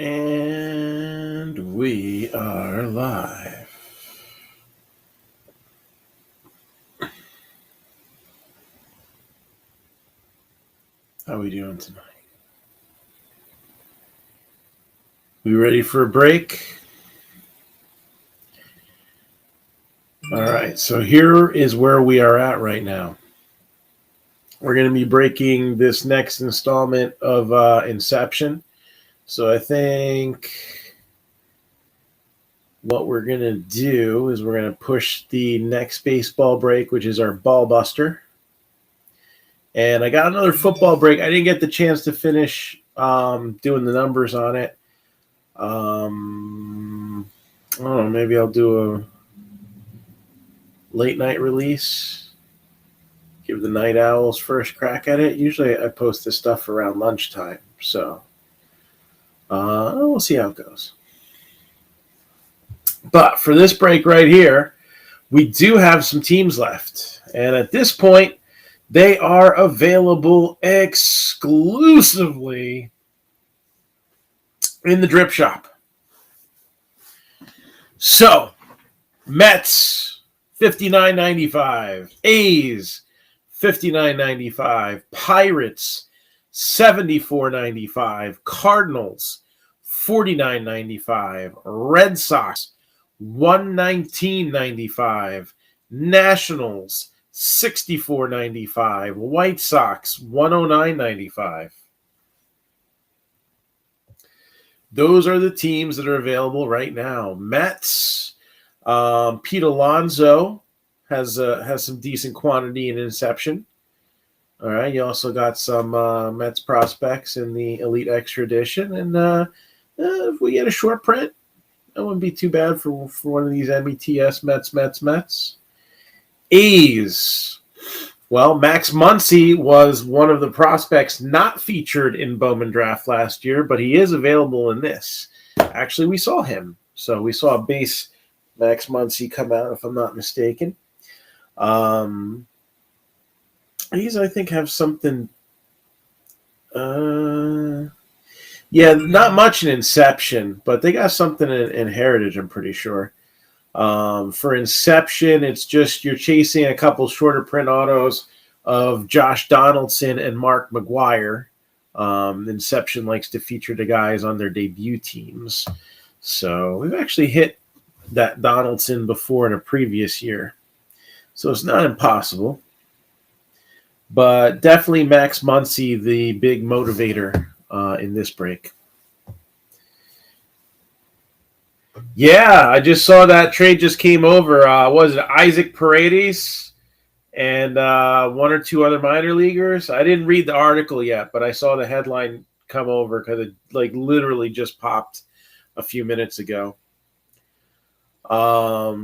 And we are live. How are we doing tonight? We ready for a break? All right, so here is where we are at right now. We're going to be breaking this next installment of Inception. So I think what we're going to do is we're going to push the next baseball break, which is our ball buster. And I got another football break. I didn't get the chance to finish doing the numbers on it. I don't know, maybe I'll do a late night release. Give the night owls first crack at it. Usually I post this stuff around lunchtime. So we'll see how it goes. But for this break right here, we do have some teams left. And at this point, they are available exclusively in the drip shop. So, Mets, $59.95. A's, $59.95. Pirates, $74.95. Cardinals, $49.95. Red Sox, $119.95. Nationals, $64.95. White Sox, $109.95. Those are the teams that are available right now. Mets, Pete Alonso has some decent quantity in Inception. All right, you also got some Mets prospects in the Elite Extra Edition, and if we get a short print, that wouldn't be too bad for one of these METS Mets. A's. Well, Max Muncie was one of the prospects not featured in Bowman Draft last year, but he is available in this. Actually, we saw him. So we saw a base Max Muncie come out, if I'm not mistaken. These, I think, have something... not much in Inception, but they got something in Heritage, I'm pretty sure. For Inception, it's just you're chasing a couple shorter print autos of Josh Donaldson and Mark McGwire. Inception likes to feature the guys on their debut teams. So we've actually hit that Donaldson before in a previous year. So it's not impossible. But definitely Max Muncie, the big motivator in this break. Yeah, I just saw that trade just came over. Was it Isaac Paredes and one or two other minor leaguers? I didn't read the article yet, but I saw the headline come over because it literally just popped a few minutes ago. So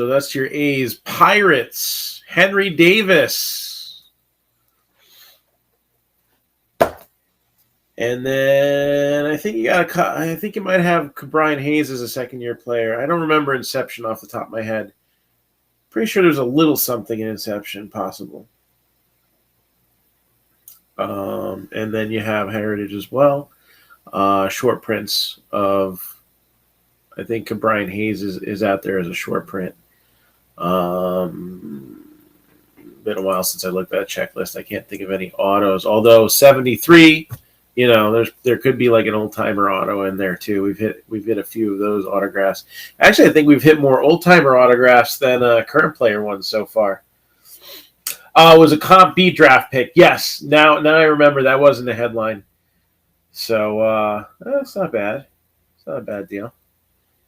that's your A's. Pirates, Henry Davis. And then I think you might have Brian Hayes as a second-year player. I don't remember Inception off the top of my head. Pretty sure there's a little something in Inception possible. And then you have Heritage as well. Short prints of, I think Brian Hayes is out there as a short print. Been a while since I looked at that checklist. I can't think of any autos. Although 73... there could be like an old timer auto in there too. We've hit a few of those autographs. Actually, I think we've hit more old timer autographs than current player ones so far. It was a Comp B draft pick. Yes, now I remember that wasn't a headline. So that's not bad. It's not a bad deal.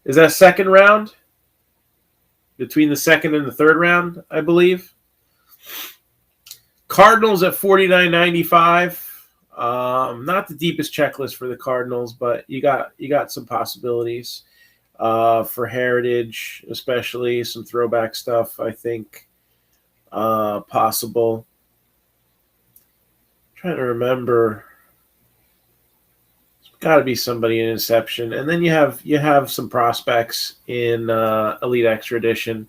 Is that second round? Between the second and the third round, I believe. Cardinals at $49.95. Not the deepest checklist for the Cardinals, but you got some possibilities for Heritage, especially some throwback stuff. I think possible. I'm trying to remember. There's got to be somebody in Inception, and then you have some prospects in Elite Extra Edition,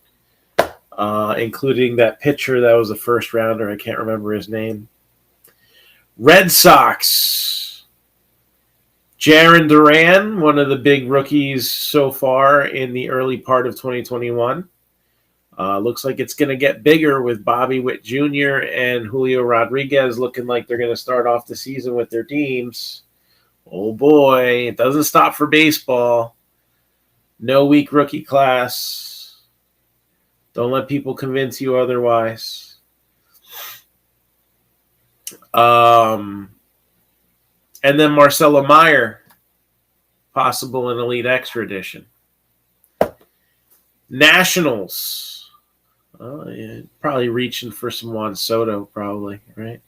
including that pitcher that was a first rounder. I can't remember his name. Red Sox. Jaron Duran, one of the big rookies so far in the early part of 2021. Looks like it's going to get bigger with Bobby Witt Jr. and Julio Rodriguez looking like they're going to start off the season with their teams. Oh boy, it doesn't stop for baseball. No weak rookie class. Don't let people convince you otherwise. And then Marcelo Meyer, possible in Elite Extra Edition. Nationals. Yeah, probably reaching for some Juan Soto, probably, right?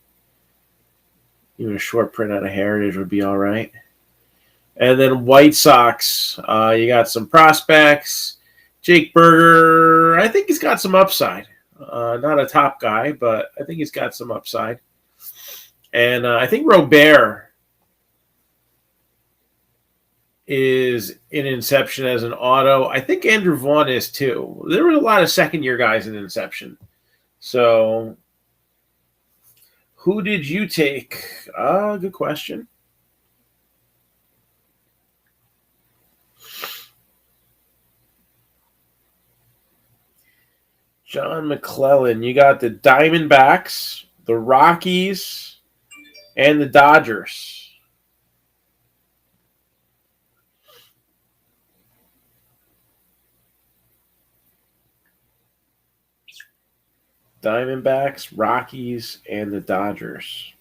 Even a short print out of Heritage would be all right. And then White Sox, you got some prospects. Jake Berger, I think he's got some upside. Not a top guy, but I think he's got some upside. And I think Robert is in Inception as an auto. I think Andrew Vaughn is too. There were a lot of second-year guys in Inception. So who did you take? Good question. John McClellan. You got the Diamondbacks, the Rockies, and the Dodgers. Diamondbacks, Rockies, and the Dodgers.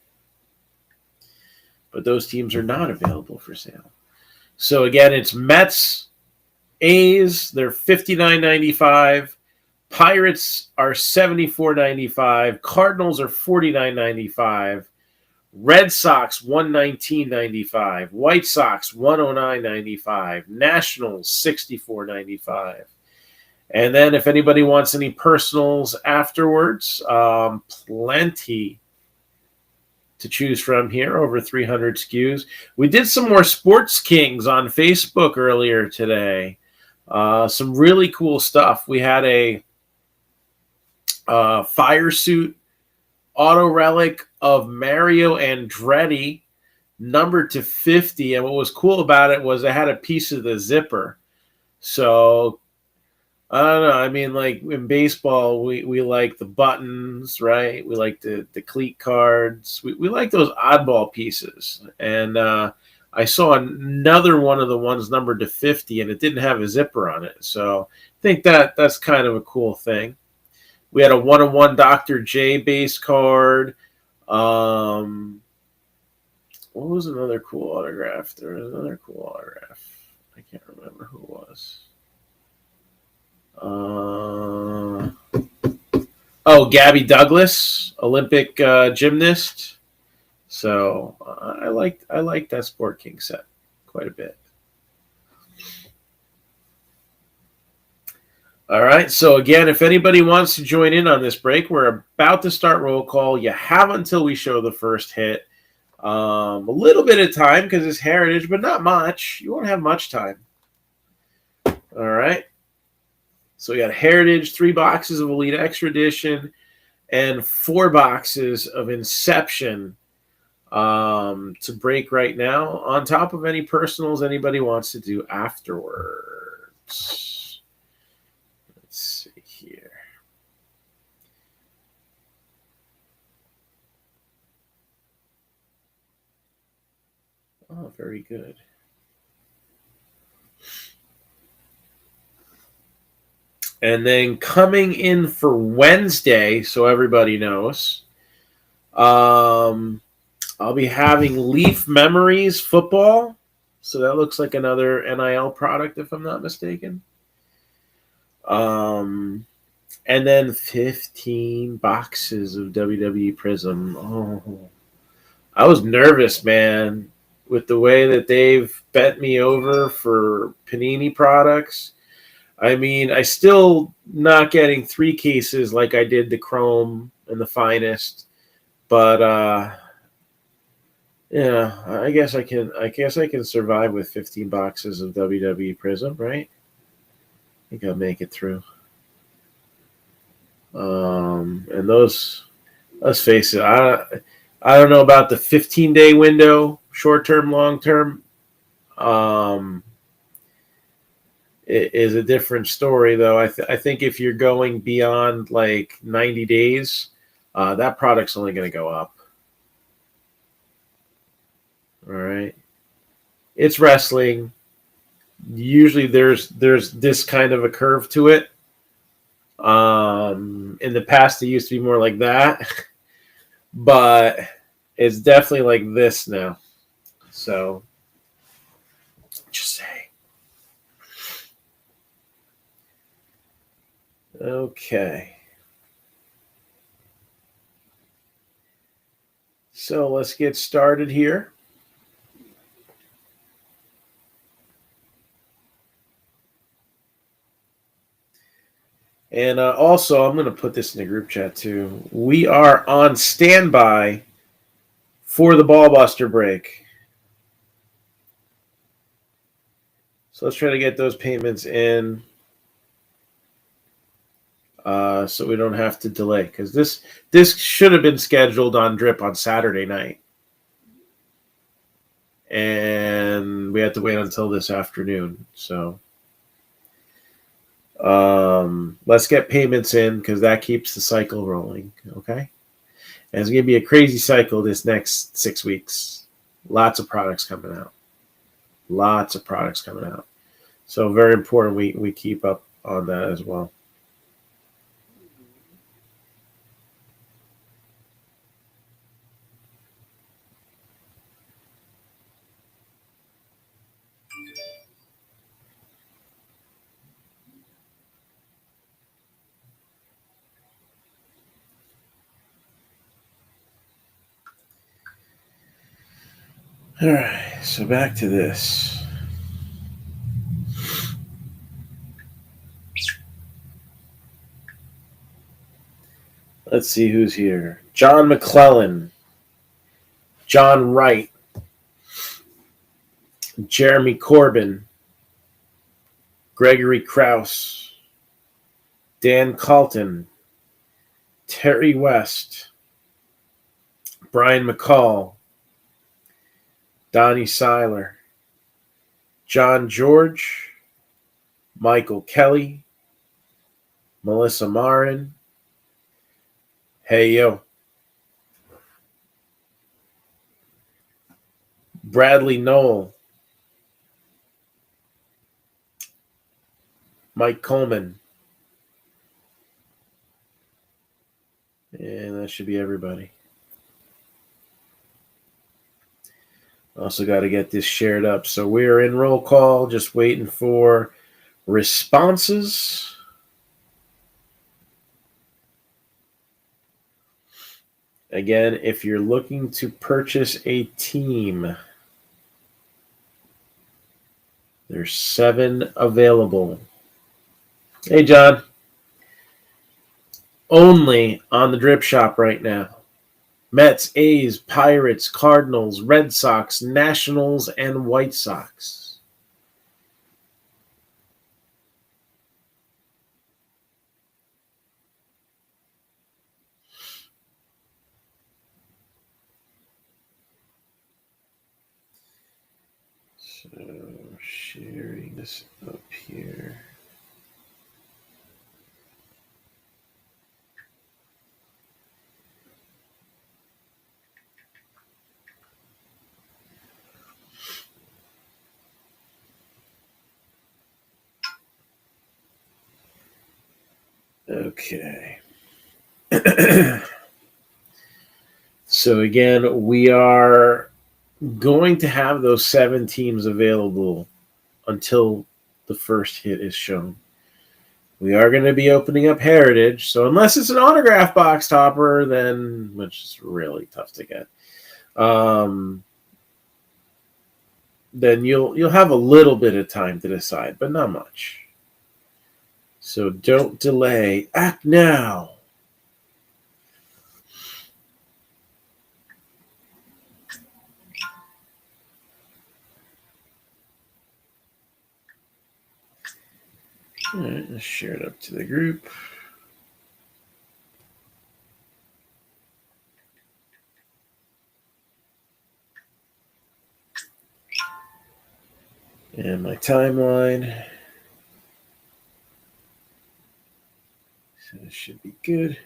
But those teams are not available for sale. So again, it's Mets, A's, they're $59.95. Pirates are $74.95. Cardinals are $49.95. Red Sox $119.95. White Sox $109.95. Nationals $64.95. And then if anybody wants any personals afterwards, plenty to choose from here, over 300 SKUs. We did some more Sports Kings on Facebook earlier today. Some really cool stuff. We had a fire suit auto relic of Mario Andretti, numbered to 50. And what was cool about it was it had a piece of the zipper. So I don't know. I mean, like in baseball, we like the buttons, right? We like the cleat cards. We like those oddball pieces. And I saw another one of the ones numbered to 50, and it didn't have a zipper on it. So I think that's kind of a cool thing. We had a 1-of-1 Dr. J base card. What was another cool autograph? There was another cool autograph. I can't remember who it was. Gabby Douglas, Olympic gymnast. So I like that Sport King set quite a bit. All right. So again, if anybody wants to join in on this break, we're about to start roll call. You have until we show the first hit. A little bit of time because it's Heritage, but not much. You won't have much time. All right. So we got Heritage, 3 boxes of Elite Extra Edition, and 4 boxes of Inception to break right now, on top of any personals anybody wants to do afterwards. Let's see here. Oh, very good. And then coming in for Wednesday, so everybody knows, I'll be having Leaf Memories football. So that looks like another NIL product, if I'm not mistaken. And then 15 boxes of WWE Prism. Oh, I was nervous, man, with the way that they've bent me over for Panini products. I mean, I still not getting 3 cases like I did the Chrome and the Finest, but yeah, I guess I can survive with 15 boxes of WWE Prism, right? I think I'll make it through. And those, let's face it, I don't know about the 15-day window, short term, long term. It is a different story, though. I think if you're going beyond like 90 days, that product's only going to go up. All right. It's wrestling. Usually there's this kind of a curve to it. In the past, it used to be more like that, but it's definitely like this now. So, just say. Okay. So let's get started here. And also, I'm going to put this in the group chat too. We are on standby for the ballbuster break. So let's try to get those payments in so we don't have to delay. Because this should have been scheduled on Drip on Saturday night. And we had to wait until this afternoon. So let's get payments in because that keeps the cycle rolling. Okay? And it's going to be a crazy cycle this next 6 weeks. Lots of products coming out. Lots of products coming out. So very important we keep up on that as well. All right, so back to this. Let's see who's here. John McClellan, John Wright, Jeremy Corbin, Gregory Krause, Dan Calton, Terry West, Brian McCall, Donnie Seiler, John George, Michael Kelly, Melissa Marin, Hey Yo, Bradley Knoll, Mike Coleman, and that should be everybody. Also got to get this shared up. So we're in roll call, just waiting for responses. Again, if you're looking to purchase a team, there's 7 available. Hey, John. Only on the Drip Shop right now. Mets, A's, Pirates, Cardinals, Red Sox, Nationals, and White Sox. So, sharing this up here. Okay. So again, we are going to have those 7 teams available until the first hit is shown. We are going to be opening up Heritage, so unless it's an autograph box topper, then which is really tough to get, then you'll have a little bit of time to decide, but not much. So don't delay. Act now. All right, let's share it up to the group. And my timeline. So this should be good.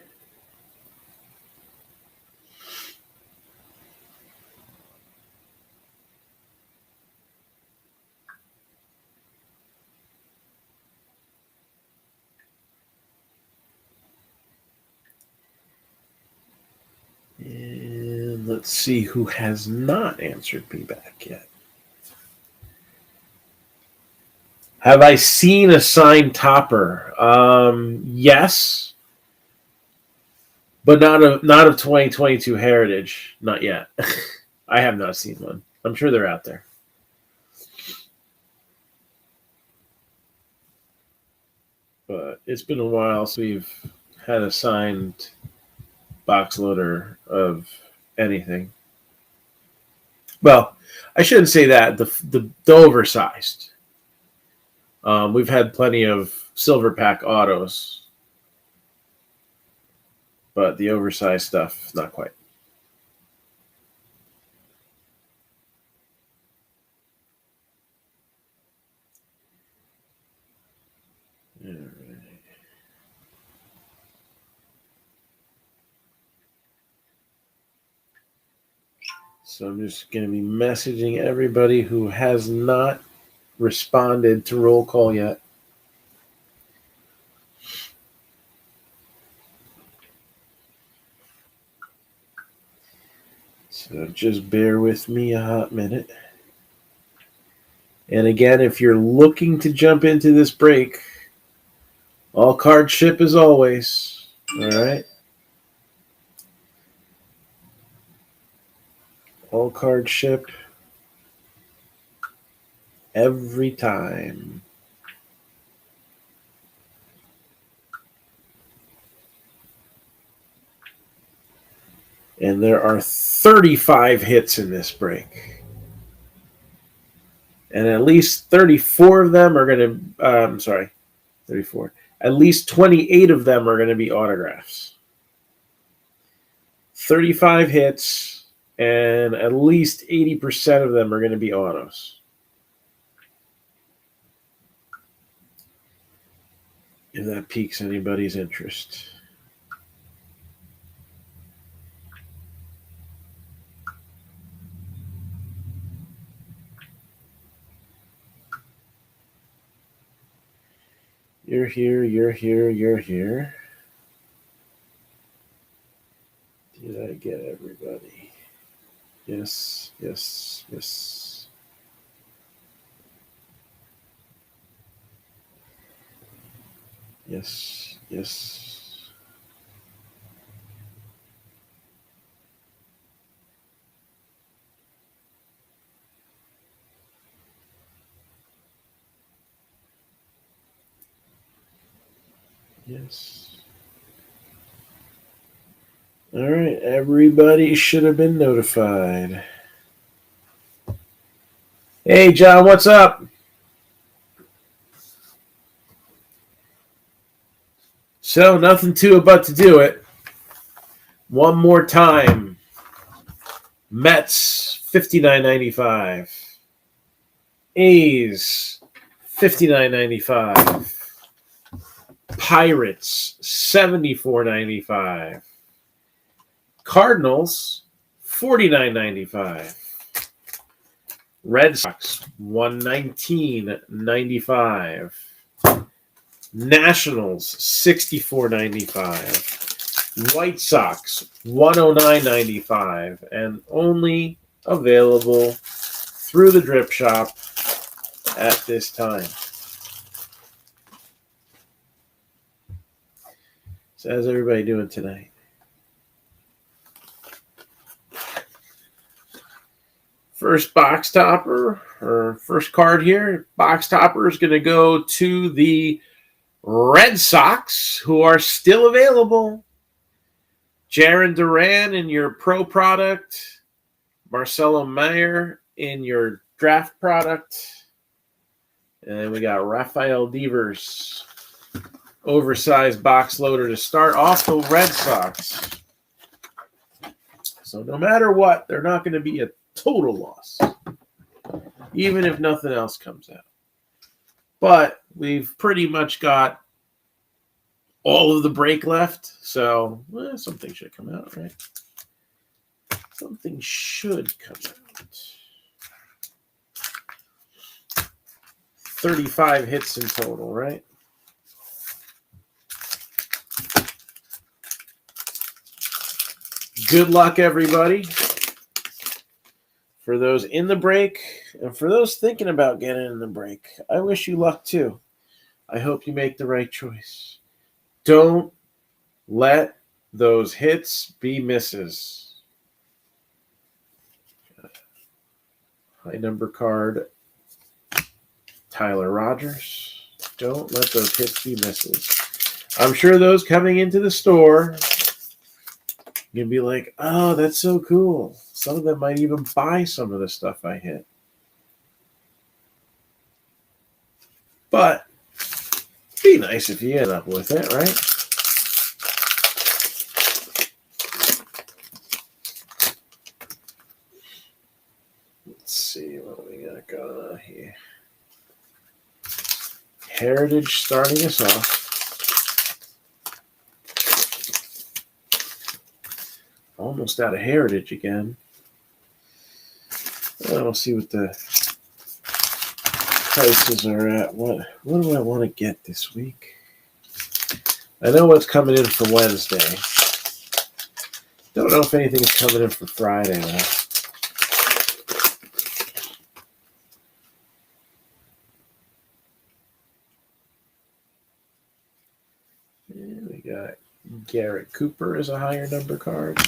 And let's see who has not answered me back yet. Have I seen a signed topper? Yes, but not of 2022 Heritage. Not yet. I have not seen one. I'm sure they're out there. But it's been a while since we've had a signed box loader of anything. Well, I shouldn't say that. The oversized. We've had plenty of silver pack autos, but the oversized stuff, not quite. All right. So I'm just going to be messaging everybody who has not responded to roll call yet. So just bear with me a hot minute. And again, if you're looking to jump into this break, all card ship as always. All right. All card ship every time. And there are 35 hits in this break. And at least 34 of them are going to, 34. At least 28 of them are going to be autographs. 35 hits, and at least 80% of them are going to be autos. If that piques anybody's interest. You're here, you're here, you're here. Did I get everybody? Yes, yes, yes. Yes, yes. Yes. All right, everybody should have been notified. Hey, John, what's up? So, nothing to it but to do it. One more time. Mets, $59.95. A's, $59.95. Pirates, $74.95. Cardinals, $49.95. Red Sox, $119.95. Nationals, $64.95. White Sox, $109.95. And only available through the drip shop at this time. So how's everybody doing tonight? First box topper, or first card here, box topper is going to go to the Red Sox, who are still available. Jarren Duran in your pro product. Marcelo Mayer in your draft product. And then we got Rafael Devers, oversized box loader to start off the Red Sox. So no matter what, they're not going to be a total loss. even if nothing else comes out. But we've pretty much got all of the break left, so something should come out, right? Something should come out. 35 hits in total, right? Good luck, everybody. For those in the break, and for those thinking about getting in the break, I wish you luck too. I hope you make the right choice. Don't let those hits be misses. High number card, Tyler Rogers. Don't let those hits be misses. I'm sure those coming into the store, you'll be like, oh, that's so cool. Some of them might even buy some of the stuff I hit. But it'd be nice if you end up with it, right? Let's see what we got going on here. Heritage starting us off. Almost out of Heritage again. We'll see what the prices are at. What do I want to get this week? I know what's coming in for Wednesday. Don't know if anything's coming in for Friday, though. And we got Garrett Cooper as a higher number card.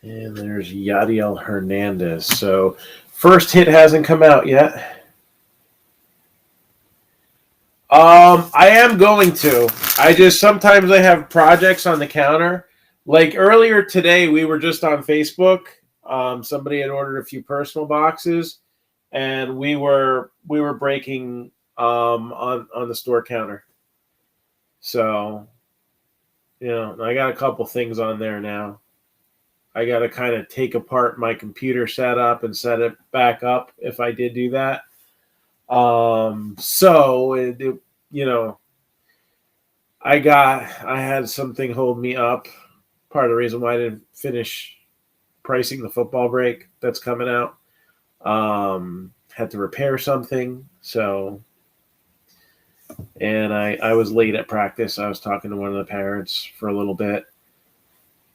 And there's Yadiel Hernandez. So first hit hasn't come out yet. I am going to. Sometimes I have projects on the counter. Like earlier today, we were just on Facebook. Somebody had ordered a few personal boxes, and we were breaking on the store counter. So, I got a couple things on there now. I got to kind of take apart my computer setup and set it back up if I did do that. I had something hold me up. Part of the reason why I didn't finish pricing the football break that's coming out. Had to repair something. And I was late at practice. I was talking to one of the parents for a little bit.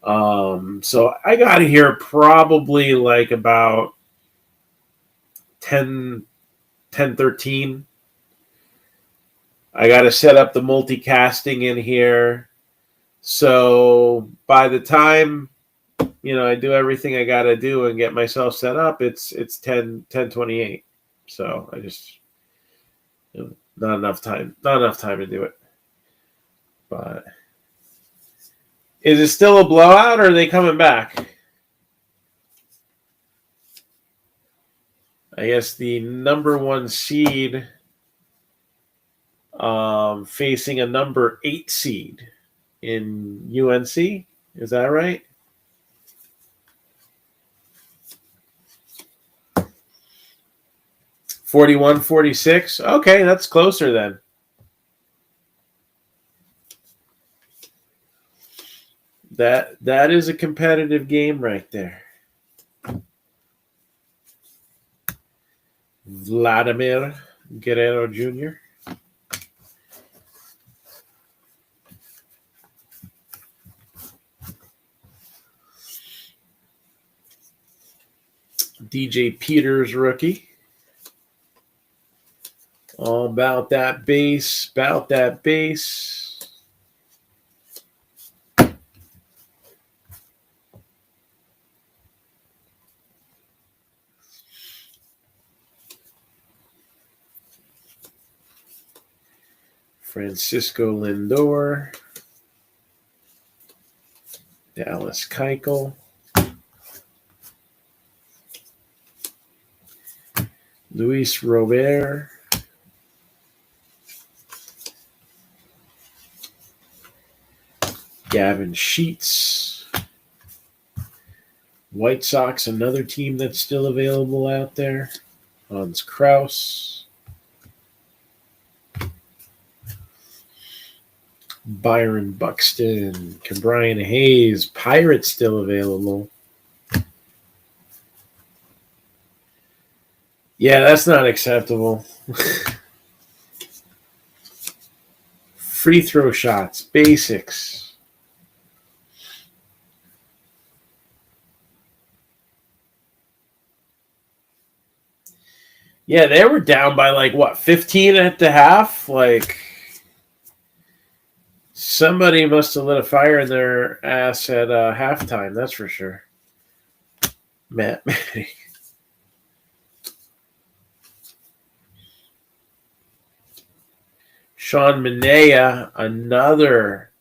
So I got here probably like about 10:13. I got to set up the multicasting in here. So by the time, I do everything I got to do and get myself set up, it's 10:28. So I just, not enough time to do it. But is it still a blowout, or are they coming back? I guess the number 1 seed facing a number 8 seed in UNC. Is that right? $41-46. Okay, that's closer then. That is a competitive game right there. Vladimir Guerrero Jr. DJ Peters rookie. All about that base, Francisco Lindor. Dallas Keuchel. Luis Robert. Gavin Sheets. White Sox, another team that's still available out there. Hans Kraus. Byron Buxton. Brian Hayes. Pirates still available. Yeah, that's not acceptable. Free throw shots. Basics. Yeah, they were down by like, what, 15 at the half? Like, somebody must have lit a fire in their ass at halftime, that's for sure. Matt Manning. Sean Manaea, another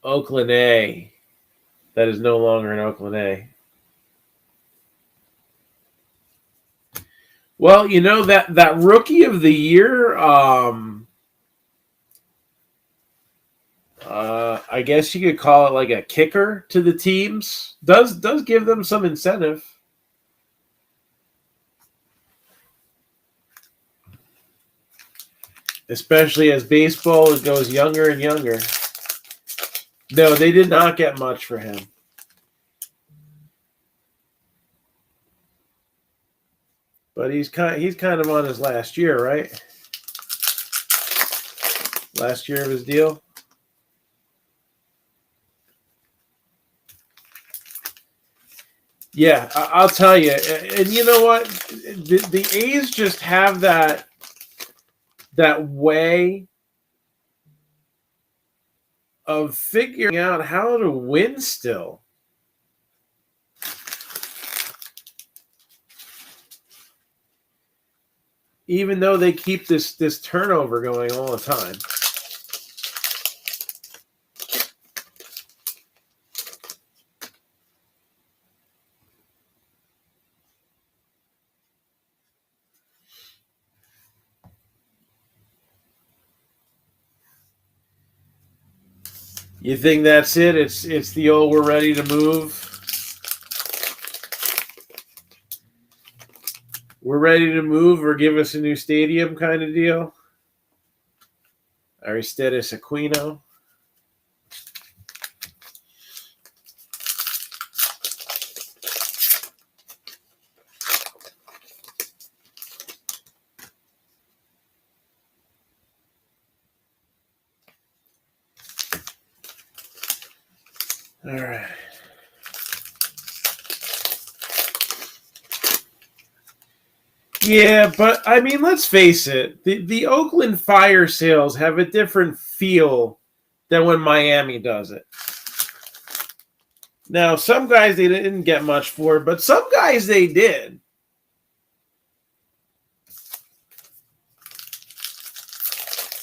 Oakland A that is no longer an Oakland A. Well, you know, that rookie of the year, I guess you could call it like a kicker to the teams, does give them some incentive. Especially as baseball goes younger and younger. No, they did not get much for him. But he's kind of on his last year, right? Last year of his deal. Yeah, I'll tell you. And you know what? The A's just have that way of figuring out how to win still. Even though they keep this turnover going all the time. You think that's it? It's the old we're ready to move. We're ready to move or give us a new stadium kind of deal. Aristides Aquino. All right. Yeah, but I mean, let's face it. The Oakland fire sales have a different feel than when Miami does it. Now, some guys they didn't get much for, but some guys they did.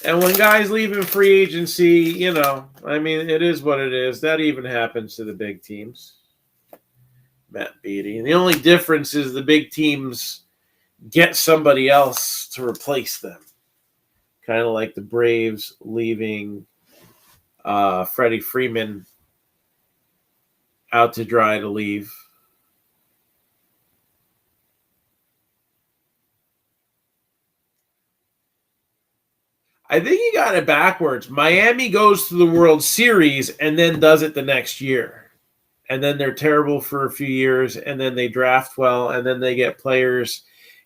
And when guys leave in free agency, you know, I mean, it is what it is. That even happens to the big teams. Matt Beatty. And the only difference is the big teams get somebody else to replace them. Kind of like the Braves leaving Freddie Freeman out to dry to leave. I think he got it backwards. Miami goes to the World Series and then does it the next year. And then they're terrible for a few years, and then they draft well, and then they get players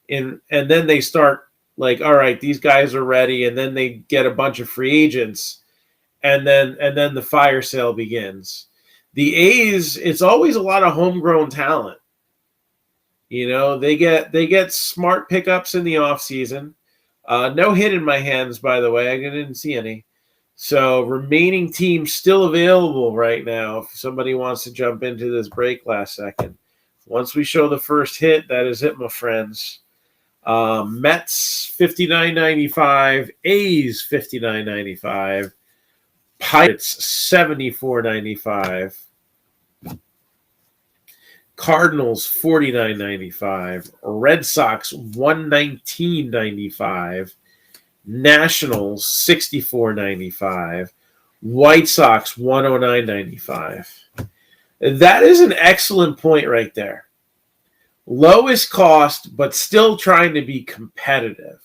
in, and then they start like, all right, these guys are ready, and then they get a bunch of free agents, and then the fire sale begins. The A's, it's always a lot of homegrown talent. You know, they get smart pickups in the offseason. No hit in my hands, by the way. I didn't see any. So remaining teams still available right now if somebody wants to jump into this break last second. Once we show the first hit, that is it, my friends. Mets $59.95, A's $59.95, Pirates $74.95, Cardinals $49.95, Red Sox $119.95, Nationals $64.95, White Sox $109.95. That is an excellent point right there. Lowest cost, but still trying to be competitive.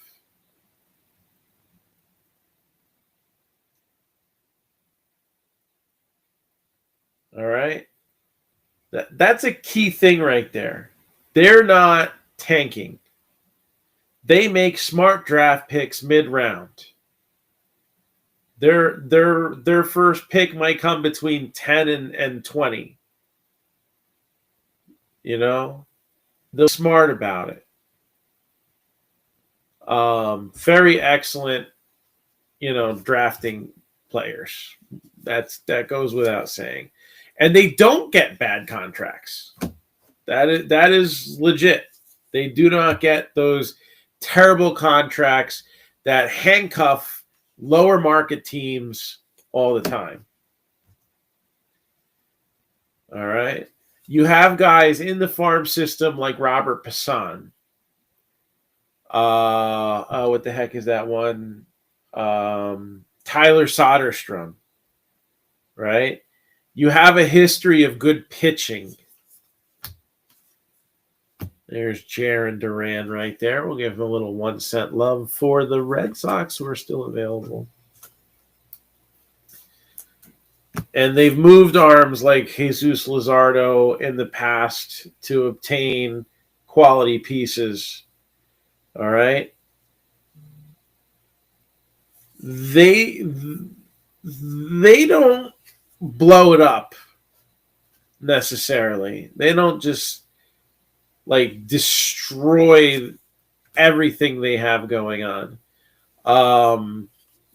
All right. That's a key thing right there. They're not tanking. They make smart draft picks mid-round. Their first pick might come between 10 and 20. You know? They're smart about it. Very excellent, drafting players. That goes without saying. And they don't get bad contracts. That is legit. They do not get those terrible contracts that handcuff lower market teams all the time. All right. You have guys in the farm system like Robert Passan. What the heck is that one? Tyler Soderstrom. Right? You have a history of good pitching. There's Jarren Duran right there. We'll give him a little 1 cent love for the Red Sox who are still available. And they've moved arms like Jesus Luzardo in the past to obtain quality pieces. All right. They don't blow it up necessarily. They don't just destroy everything they have going on.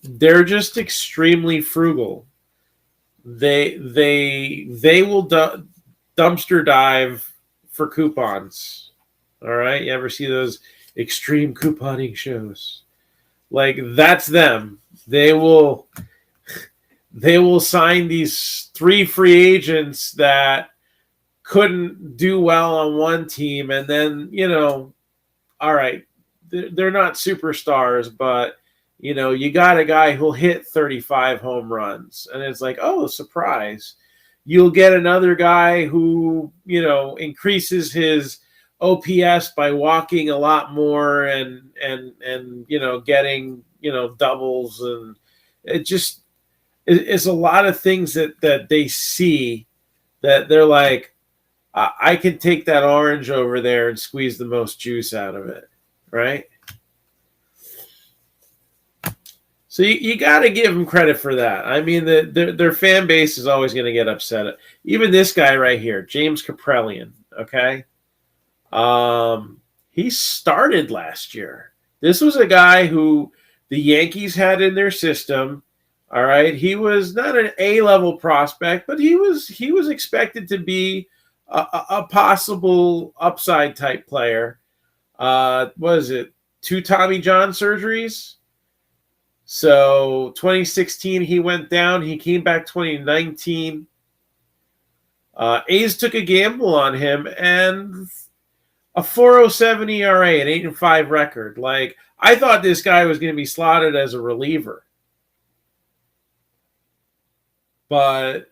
They're just extremely frugal. They will dumpster dive for coupons. All right, you ever see those extreme couponing shows? That's them. They will sign these 3 free agents that couldn't do well on one team, and then all right, they're not superstars, but you got a guy who'll hit 35 home runs, and it's like, oh, surprise. You'll get another guy who increases his OPS by walking a lot more and getting doubles, and it's a lot of things that they see that they're like, I can take that orange over there and squeeze the most juice out of it, right? So you got to give them credit for that. I mean, their fan base is always going to get upset. Even this guy right here, James Kaprelian, okay? He started last year. This was a guy who the Yankees had in their system. All right, he was not an A-level prospect, but he was expected to be a possible upside type player. What is it? 2 Tommy John surgeries. So 2016 he went down. He came back 2019. A's took a gamble on him and a 4.07 ERA, an 8-5 record. I thought this guy was going to be slotted as a reliever. But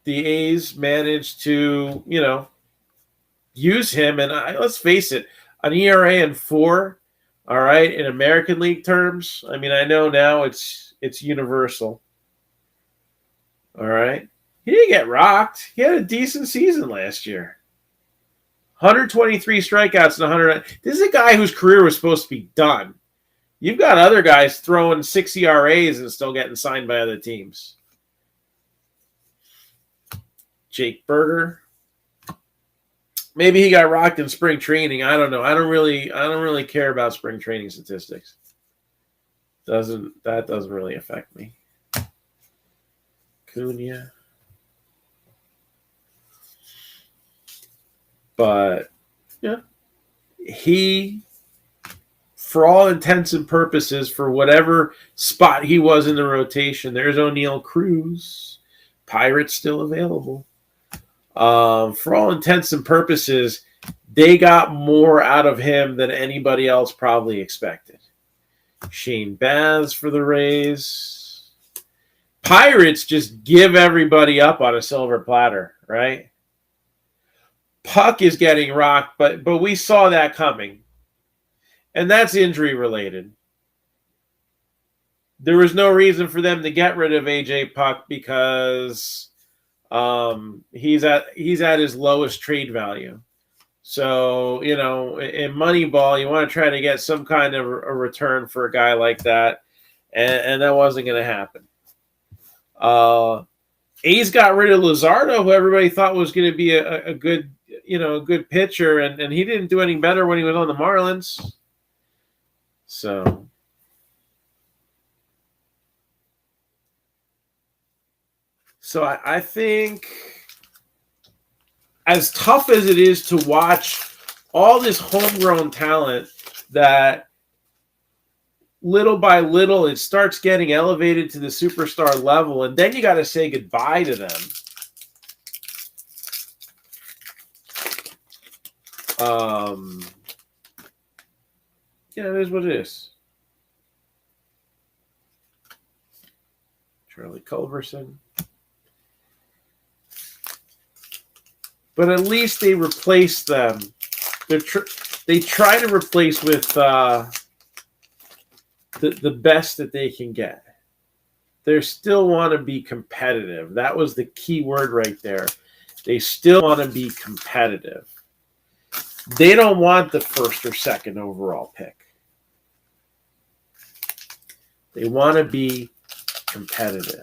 the A's managed to, use him. And let's face it, an ERA and 4, all right, in American League terms. I mean, I know now it's universal. All right. He didn't get rocked. He had a decent season last year. 123 strikeouts and 100. This is a guy whose career was supposed to be done. You've got other guys throwing 6 ERAs and still getting signed by other teams. Jake Berger. Maybe he got rocked in spring training. I don't know. I don't really care about spring training statistics. That doesn't really affect me. Cunha. But yeah, he for all intents and purposes, for whatever spot he was in the rotation, there's O'Neal Cruz. Pirates still available. For all intents and purposes, they got more out of him than anybody else probably expected. Shane Baz for the Rays. Pirates just give everybody up on a silver platter, right? Puck is getting rocked, but we saw that coming. And that's injury related. There was no reason for them to get rid of AJ Puck because he's at his lowest trade value. So, you know, in Moneyball, you want to try to get some kind of a return for a guy like that, and that wasn't going to happen. A's got rid of Luzardo, who everybody thought was going to be a good, you know, a good pitcher, and he didn't do any better when he was on the Marlins. So I think, as tough as it is to watch all this homegrown talent, that little by little it starts getting elevated to the superstar level, and then you got to say goodbye to them. Yeah, it is what it is. Charlie Culberson. But at least they replace them. They try to replace with the best that they can get. They still want to be competitive. That was the key word right there. They still want to be competitive. They don't want the first or second overall pick. They want to be competitive.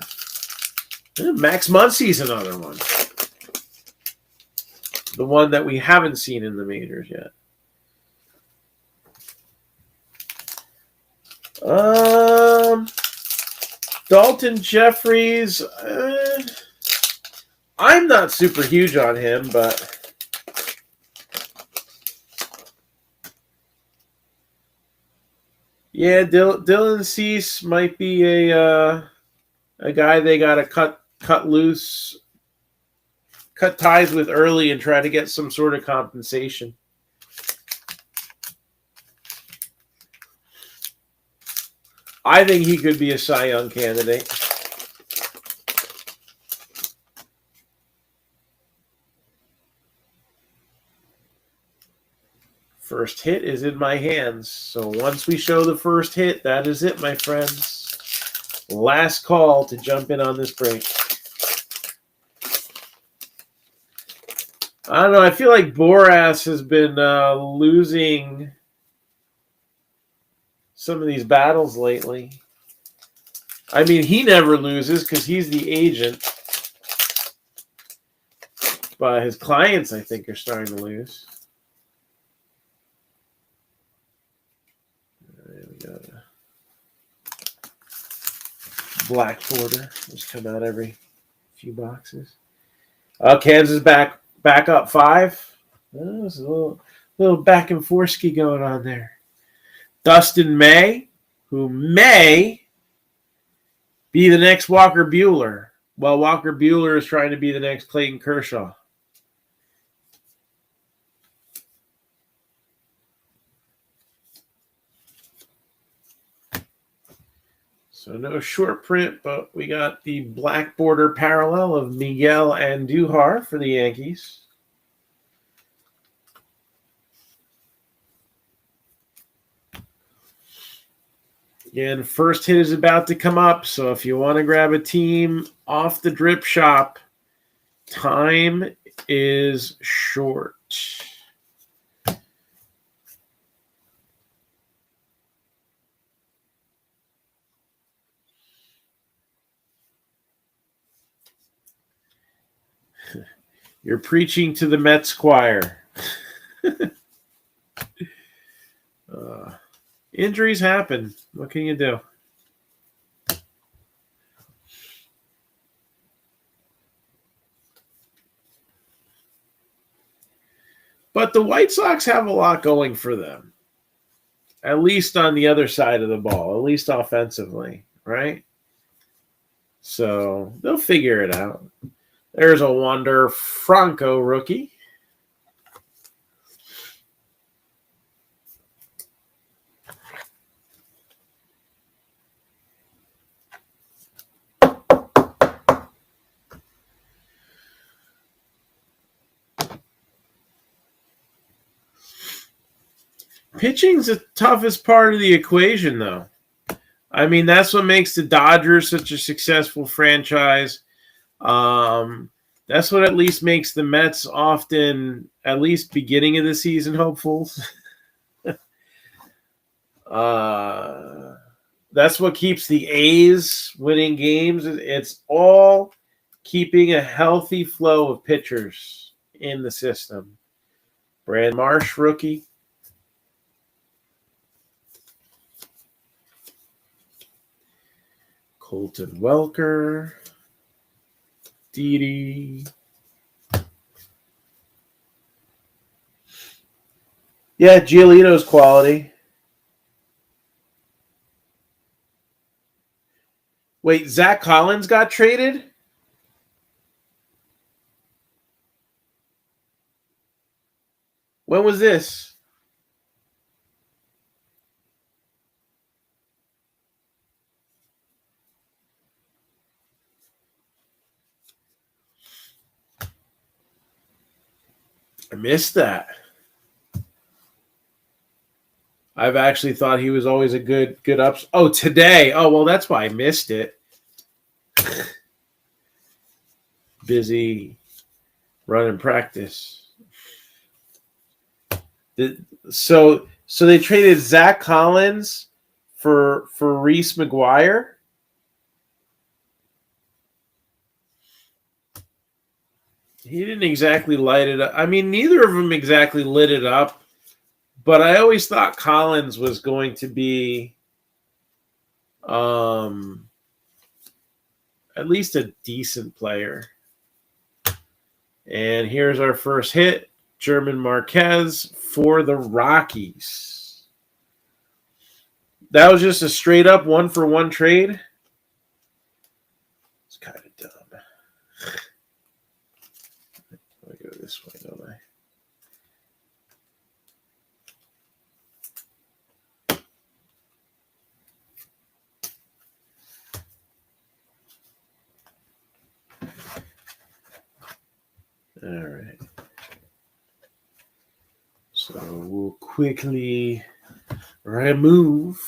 Max Muncie's another one. The one that we haven't seen in the majors yet. Dalton Jeffries. I'm not super huge on him, but yeah, Dylan Cease might be a guy they got to cut loose, cut ties with early, and try to get some sort of compensation. I think he could be a Cy Young candidate. First hit is in my hands. So once we show the first hit, that is it, my friends. Last call to jump in on this break. I don't know. I feel like Boras has been losing some of these battles lately. I mean, he never loses because he's the agent. But his clients, I think, are starting to lose. There we go. Black border. Just come out every few boxes. Kansas back up 5. There's a little back and forth ski going on there. Dustin May, who may be the next Walker Buehler, while Walker Buehler is trying to be the next Clayton Kershaw. So no short print, but we got the black border parallel of Miguel Andujar for the Yankees. Again, first hit is about to come up, so if you want to grab a team off the drip shop, time is short. You're preaching to the Mets choir. Injuries happen. What can you do? But the White Sox have a lot going for them. at least on the other side of the ball, at least offensively, right? So they'll figure it out. There's a Wander Franco rookie. Pitching's the toughest part of the equation, though. I mean, that's what makes the Dodgers such a successful franchise. That's what at least makes the Mets often, at least beginning of the season, hopefuls. That's what keeps the A's winning games. It's all keeping a healthy flow of pitchers in the system. Brand Marsh rookie. Colton Welker. Didi. Yeah, Giolito's quality. Wait, Zach Collins got traded? When was this? I missed that. I've actually thought he was always a good ups. Oh, today. Oh, well, that's why I missed it. Busy running practice. So they traded Zach Collins for Reese McGuire. He didn't exactly light it up. I mean, neither of them exactly lit it up. But I always thought Collins was going to be at least a decent player. And here's our first hit, German Marquez for the Rockies. That was just a straight up 1-for-1 trade. It's kind of dumb. I go this way, don't I? All right. So we'll quickly remove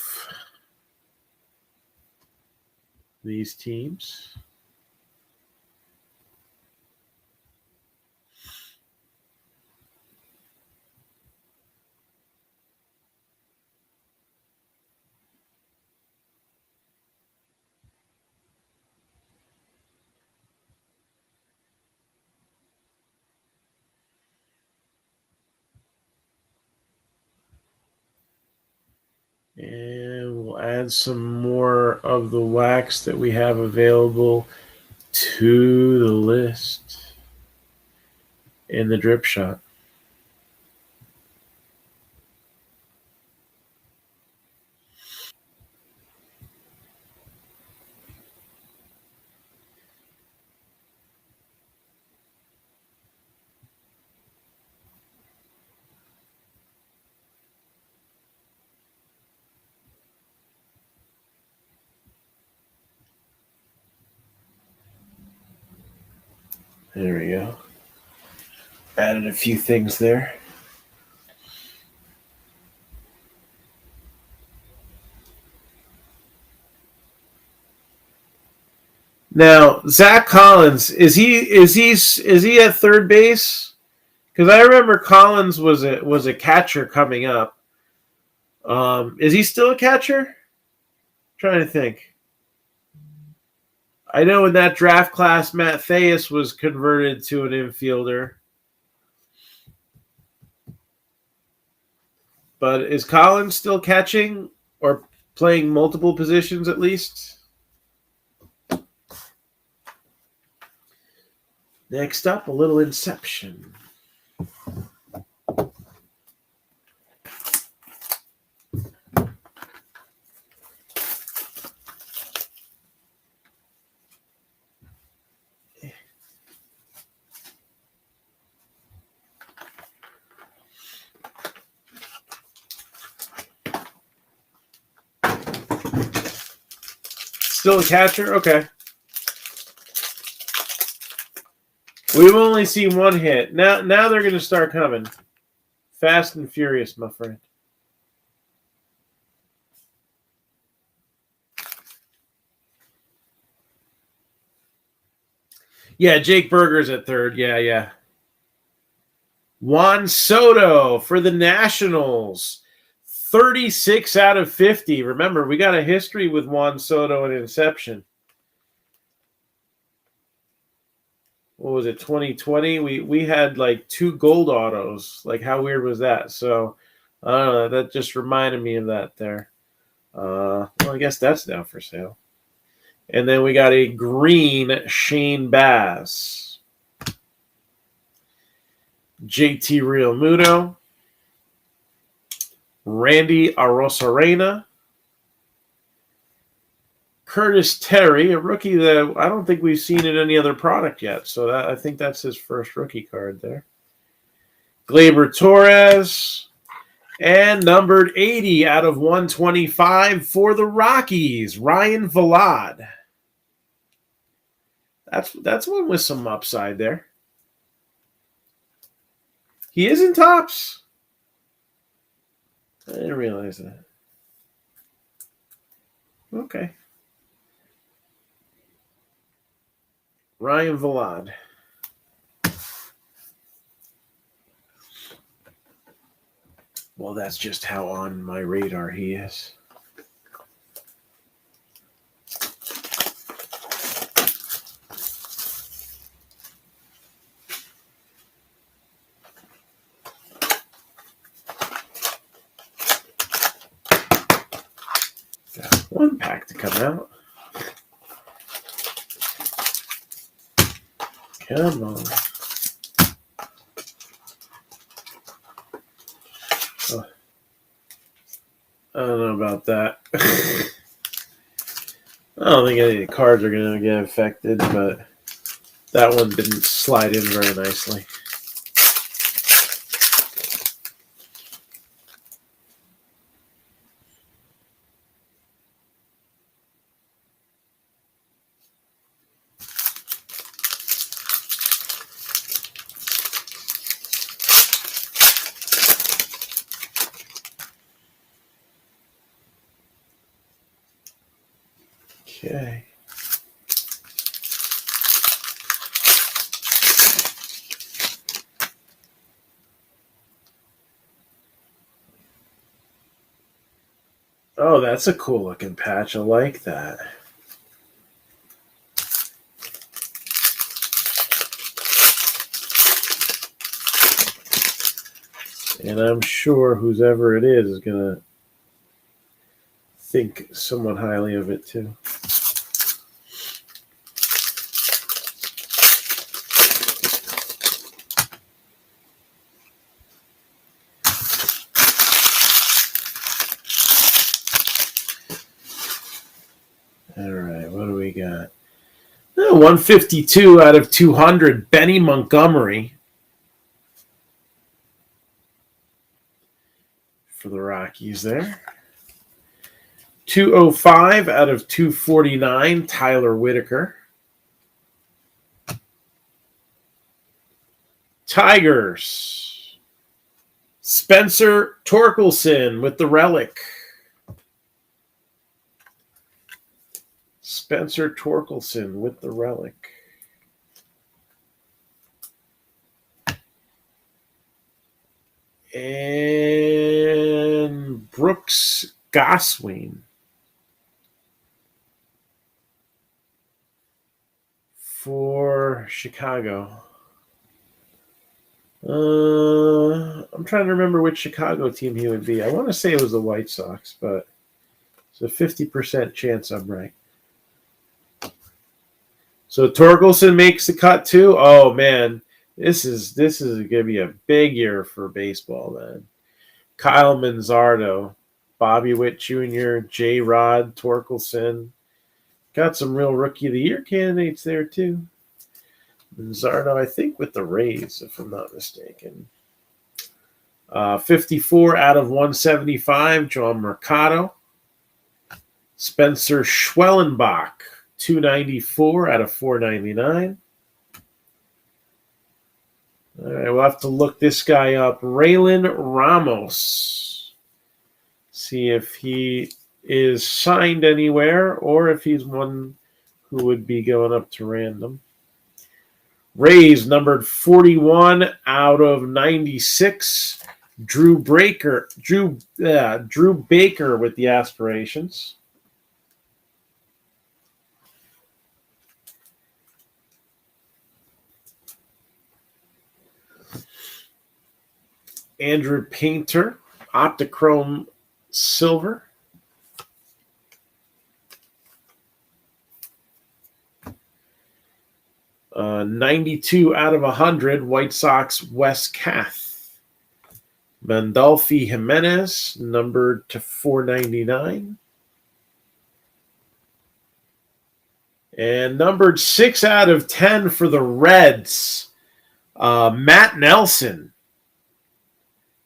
these teams. And we'll add some more of the wax that we have available to the list in the drip shot. There we go. Added a few things there. Now, Zach Collins, is he at third base? Because I remember Collins was a catcher coming up. Is he still a catcher? I'm trying to think. I know in that draft class, Matt Theus was converted to an infielder. But is Collins still catching or playing multiple positions at least? Next up, a little Inception. Still a catcher? Okay. We've only seen one hit. Now they're going to start coming. Fast and furious, my friend. Yeah, Jake Berger's at third. Yeah. Juan Soto for the Nationals. 36 out of 50. Remember, we got a history with Juan Soto in Inception. What was it, 2020? We had like 2 gold autos. Like, how weird was that? So, I don't know. That just reminded me of that there. Well, I guess that's now for sale. And then we got a green Shane Bass. JT Realmuto. Randy Arozarena. Curtis Terry, a rookie that I don't think we've seen in any other product yet. So I think that's his first rookie card there. Gleyber Torres. And numbered 80 out of 125 for the Rockies, Ryan Vilade. That's one with some upside there. He is in tops. I didn't realize that. Okay. Ryan Vilade. Well, that's just how on my radar he is. Got one pack to come out. Come on. Oh. I don't know about that. I don't think any of the cards are going to get affected, but that one didn't slide in very nicely. Okay. Oh, that's a cool looking patch. I like that. And I'm sure whoever it is going to think somewhat highly of it too. All right, what do we got? 152 out of 200, Benny Montgomery for the Rockies there. 205 out of 249, Tyler Whitaker. Tigers, Spencer Torkelson with the relic. Spencer Torkelson with the relic. And Brooks Goswin for Chicago. I'm trying to remember which Chicago team he would be. I want to say it was the White Sox, but it's a 50% chance I'm right. So Torkelson makes the cut too. Oh man, this is going to be a big year for baseball then. Kyle Manzardo, Bobby Witt Jr., J. Rod, Torkelson. Got some real Rookie of the Year candidates there too. Manzardo, I think, with the Rays, if I'm not mistaken. 54 out of 175, John Mercado. Spencer Schwellenbach, 294 out of 499. All right, we'll have to look this guy up. Raylan Ramos. See if he is signed anywhere or if he's one who would be going up to random. Rays numbered 41 out of 96. Drew Baker with the aspirations. Andrew Painter, Optichrome Silver. Uh, 92 out of 100, White Sox, Wes Kath. Mandolfi Jimenez, numbered to 499. And numbered 6 out of 10 for the Reds, Matt Nelson.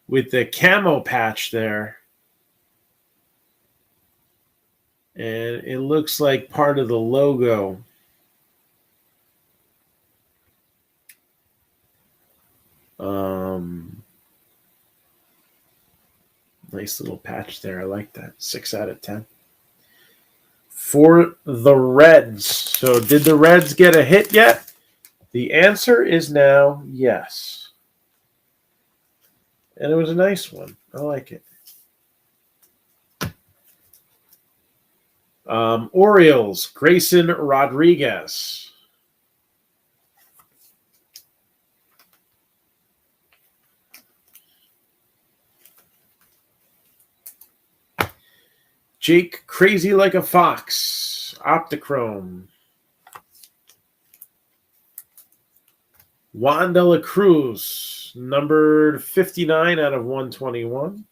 With the camo patch there. And it looks like part of the logo. Nice little patch there. I like that. 6 out of 10. For the Reds. So did the Reds get a hit yet? The answer is now yes. And it was a nice one. I like it. Orioles, Grayson Rodriguez. Jake Crazy Like a Fox, Optichrome. Juan de la Cruz, numbered 59 out of 121.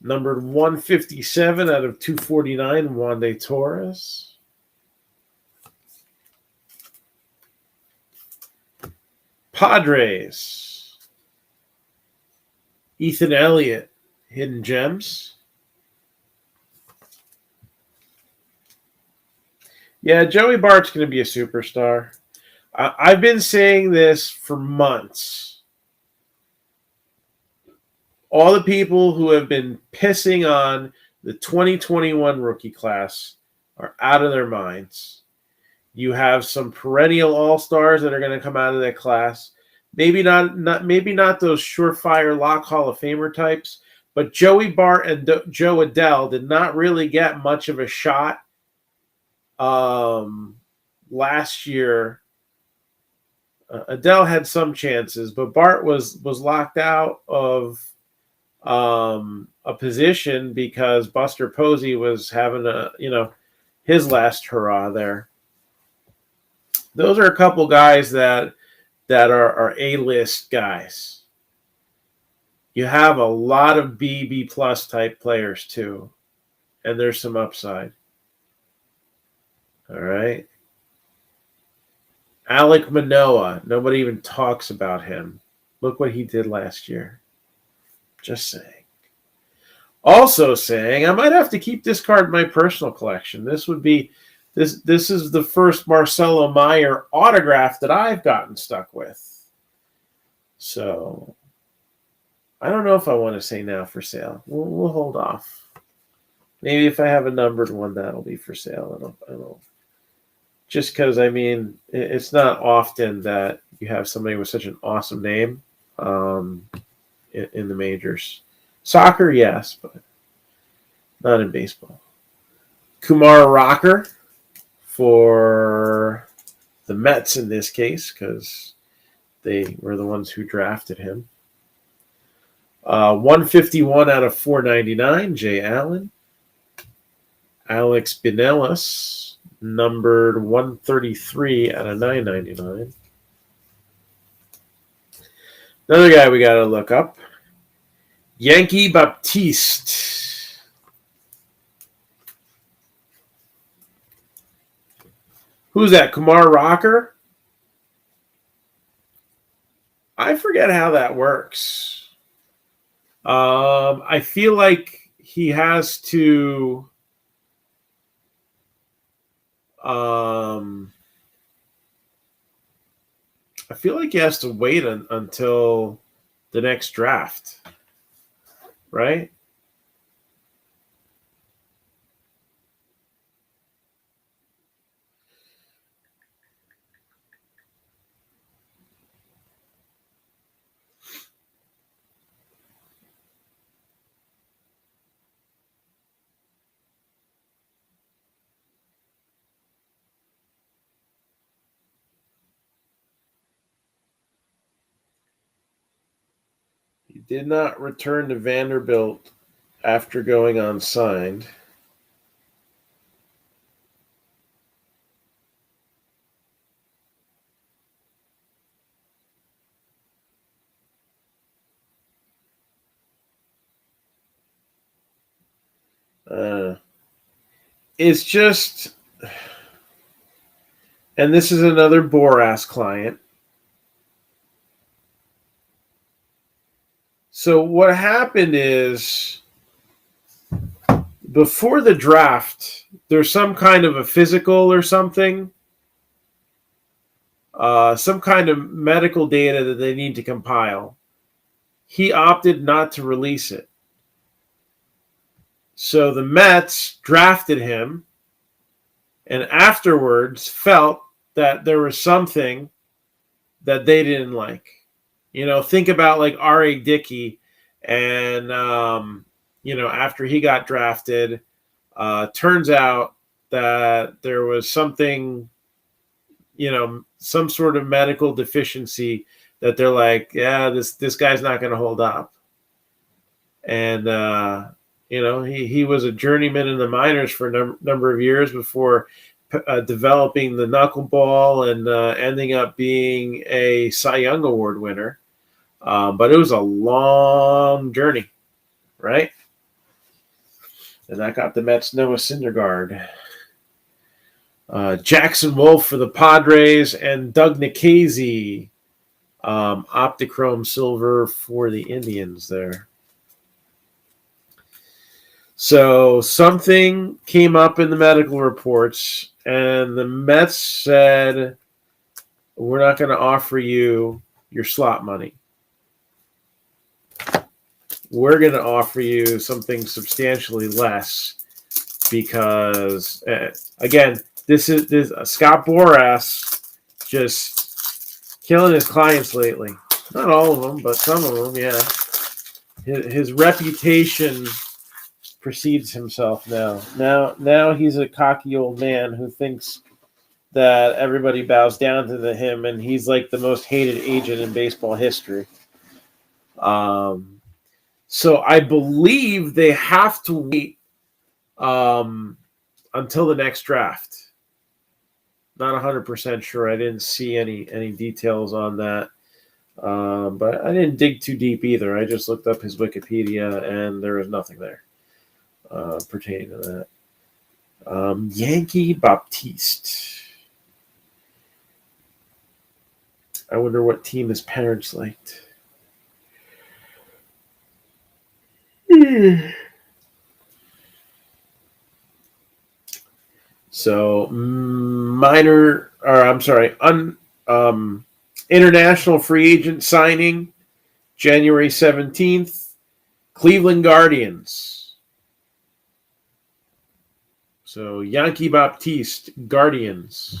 Numbered 157 out of 249, Wandy Torres. Padres, Ethan Elliott, Hidden Gems. Yeah, Joey Bart's going to be a superstar. I've been saying this for months. All the people who have been pissing on the 2021 rookie class are out of their minds. You have some perennial all-stars that are going to come out of that class. Maybe not those surefire lock Hall of Famer types, but Joey Bart and Joe Adell did not really get much of a shot last year. Adele had some chances, but Bart was locked out of a position because Buster Posey was having his last hurrah there. Those are a couple guys that are A-list guys. You have a lot of B plus type players too, and there's some upside. All right. Alek Manoah, nobody even talks about him. Look what he did last year. Just saying. Also saying, I might have to keep this card in my personal collection. This is the first Marcelo Meyer autograph that I've gotten stuck with. So I don't know if I want to say now for sale. We'll hold off. Maybe if I have a numbered one, that'll be for sale. I don't. Just because, it's not often that you have somebody with such an awesome name in the majors. Soccer, yes, but not in baseball. Kumar Rocker for the Mets in this case, because they were the ones who drafted him. 151 out of 499, Jay Allen. Alex Binelas, numbered 133 out of 999. Another guy we got to look up. Yankee Baptiste. Who's that? Kumar Rocker? I forget how that works. I feel like he has to I feel like he has to wait until the next draft, right? He did not return to Vanderbilt after going unsigned. It's just, and this is another Boras client. So what happened is, before the draft, there's some kind of a physical or something, some kind of medical data that they need to compile. He opted not to release it. So the Mets drafted him and afterwards felt that there was something that they didn't like. You know, think about like R.A. Dickey and, after he got drafted, turns out that there was something, some sort of medical deficiency that they're like, yeah, this guy's not going to hold up. And, he was a journeyman in the minors for a number of years before developing the knuckleball and ending up being a Cy Young Award winner. But it was a long journey, right? And that got the Mets Noah Syndergaard. Jackson Wolf for the Padres and Doug Nikhazy, Optichrome Silver for the Indians there. So something came up in the medical reports, and the Mets said, we're not going to offer you your slot money. We're going to offer you something substantially less because, again, this Scott Boras just killing his clients lately. Not all of them, but some of them, yeah. His reputation precedes himself now. Now he's a cocky old man who thinks that everybody bows down to him, and he's like the most hated agent in baseball history. So I believe they have to wait until the next draft. Not 100% sure. I didn't see any details on that. But I didn't dig too deep either. I just looked up his Wikipedia, and there was nothing there pertaining to that. Yankee Baptiste. I wonder what team his parents liked. So international free agent signing, January 17th, Cleveland Guardians. So Yankee Baptiste, Guardians.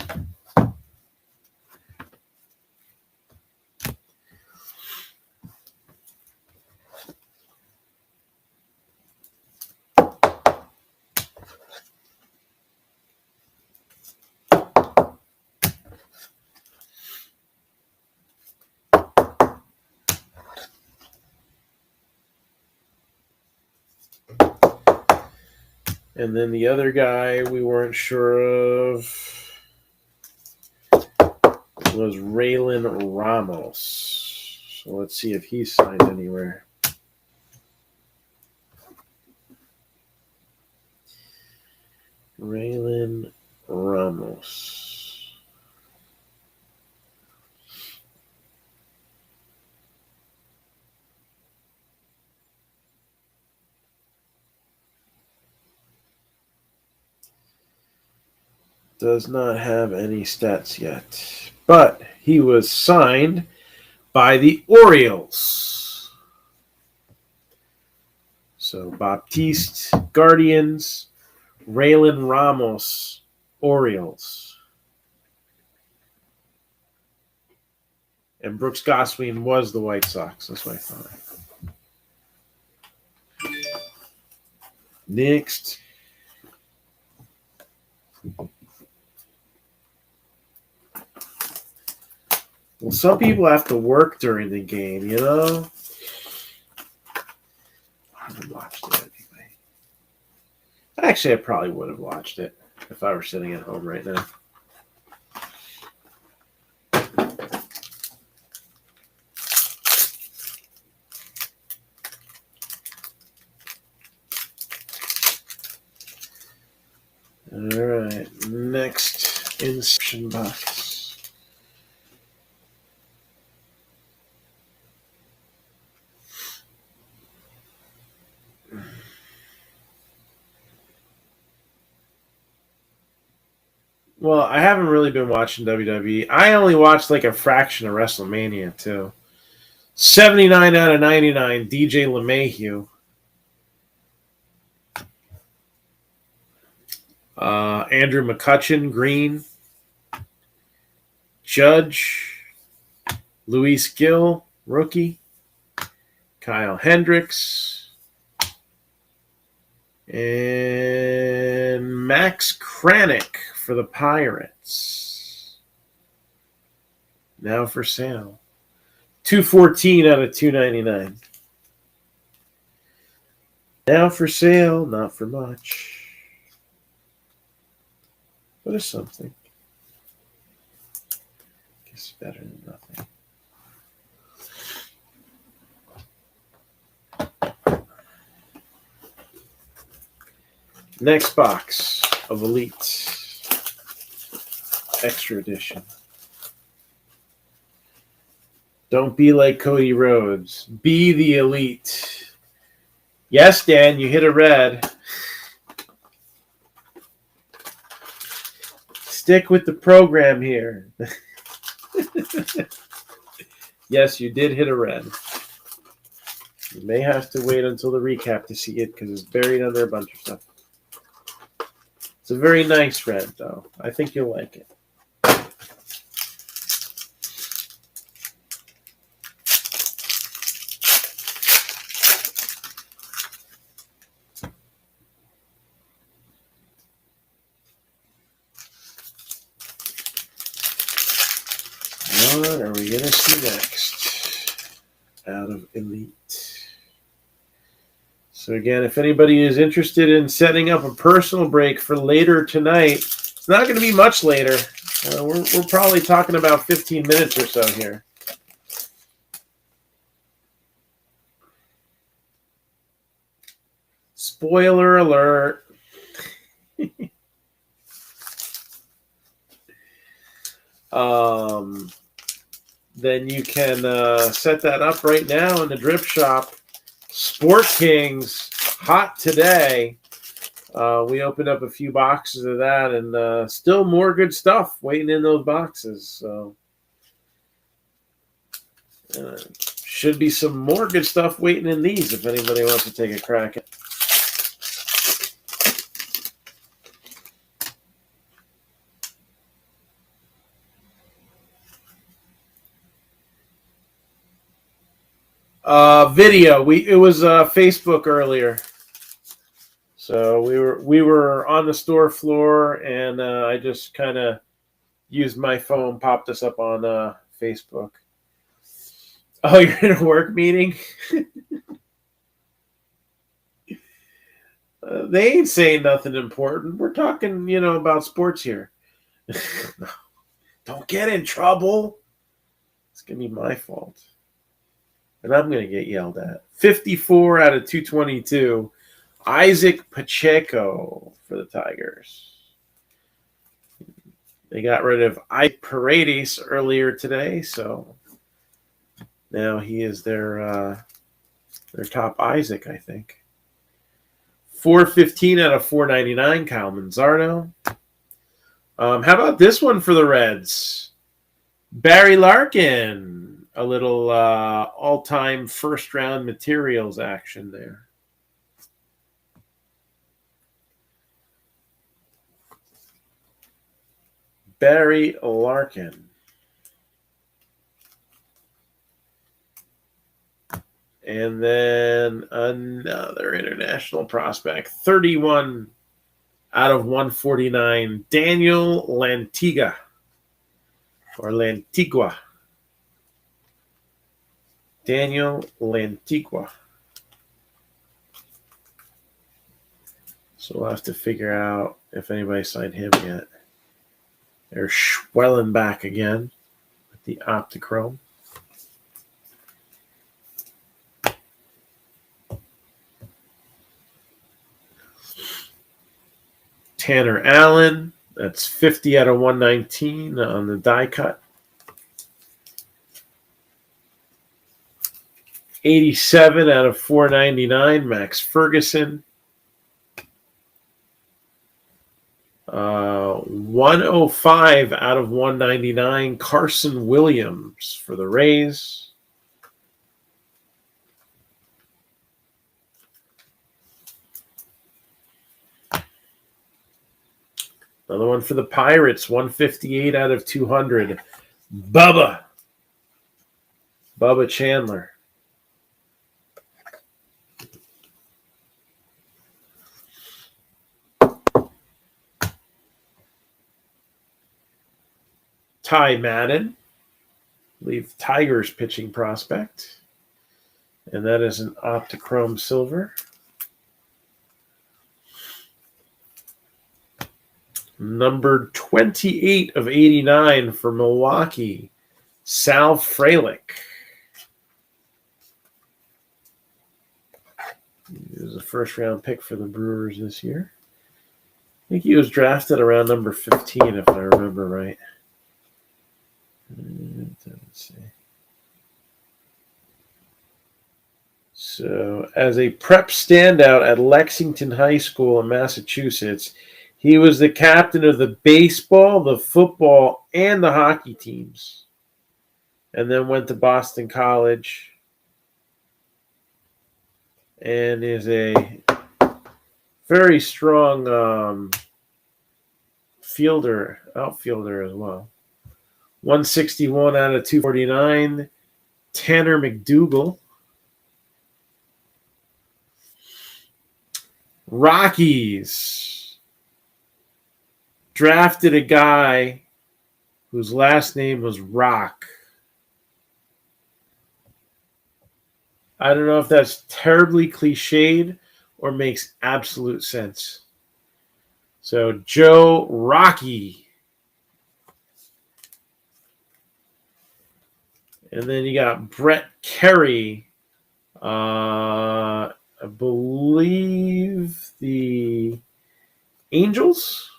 And then the other guy we weren't sure of was Raylan Ramos. So let's see if he's signed anywhere. Raylan Ramos. Does not have any stats yet. But he was signed by the Orioles. So Baptiste, Guardians, Raylan Ramos, Orioles. And Brooks Goswin was the White Sox. That's what I thought. Next. Well, some people have to work during the game, you know? I haven't watched it anyway. Actually, I probably would have watched it if I were sitting at home right now. All right, next Inception box. Well, I haven't really been watching WWE. I only watched like a fraction of WrestleMania, too. 79 out of 99, DJ LeMahieu. Andrew McCutcheon, green. Judge. Luis Gill, rookie. Kyle Hendricks. And Max Kranick for the Pirates. Now for sale. 214 out of 299. Now for sale, not for much. But it's something. Guess better than nothing. Next box of Elite Extra Edition. Don't be like Cody Rhodes. Be the Elite. Yes, Dan, you hit a red. Stick with the program here. Yes, you did hit a red. You may have to wait until the recap to see it because it's buried under a bunch of stuff. It's a very nice red, though. I think you'll like it. What are we going to see next out of Elite? So again, if anybody is interested in setting up a personal break for later tonight, it's not going to be much later. We're probably talking about 15 minutes or so here. Spoiler alert. Then you can set that up right now in the drip shop. Sport Kings, hot today. We opened up a few boxes of that, and still more good stuff waiting in those boxes. So should be some more good stuff waiting in these if anybody wants to take a crack at it. Video. It was Facebook earlier, so we were on the store floor, and I just kind of used my phone, popped us up on Facebook. Oh, you're in a work meeting? They ain't saying nothing important. We're talking, about sports here. Don't get in trouble. It's gonna be my fault. And I'm going to get yelled at. 54 out of 222. Isaac Pacheco for the Tigers. They got rid of Ike Paredes earlier today, so now he is their top Isaac, I think. 415 out of 499. Kyle Manzardo. How about this one for the Reds? Barry Larkin, a little all-time first-round materials action there. Barry Larkin. And then another international prospect, 31 out of 149, Daniel Lantigua. Or Lantigua. Daniel Lantigua. So we'll have to figure out if anybody signed him yet. They're swelling back again with the Optichrome. Tanner Allen, that's 50 out of 119 on the die cut. 87 out of 499, Max Ferguson. 105 out of 199, Carson Williams for the Rays. Another one for the Pirates, 158 out of 200, Bubba Chandler. Ty Madden, I believe Tigers pitching prospect. And that is an Optichrome Silver. Number 28 of 89 for Milwaukee, Sal Frelick. He was a first-round pick for the Brewers this year. I think he was drafted around number 15, if I remember right. Let's see. So, as a prep standout at Lexington High School in Massachusetts, he was the captain of the baseball, the football, and the hockey teams. And then went to Boston College and is a very strong outfielder as well. 161 out of 249, Tanner McDougal. Rockies drafted a guy whose last name was Rock. I don't know if that's terribly cliched or makes absolute sense. So Joe Rocky. And then you got Brett Carey. I believe the Angels.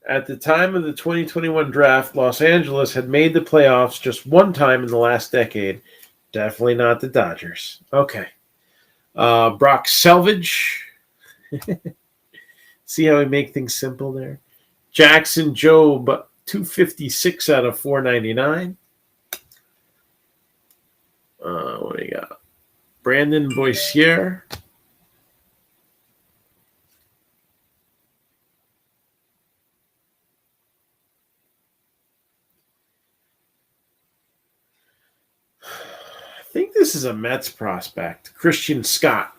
At the time of the 2021 draft, Los Angeles had made the playoffs just one time in the last decade. Definitely not the Dodgers. Okay. Brock Selvage. See how we make things simple there? Jackson Jobe, 256 out of 499. What do you got? Brandon Boissier. I think this is a Mets prospect. Christian Scott.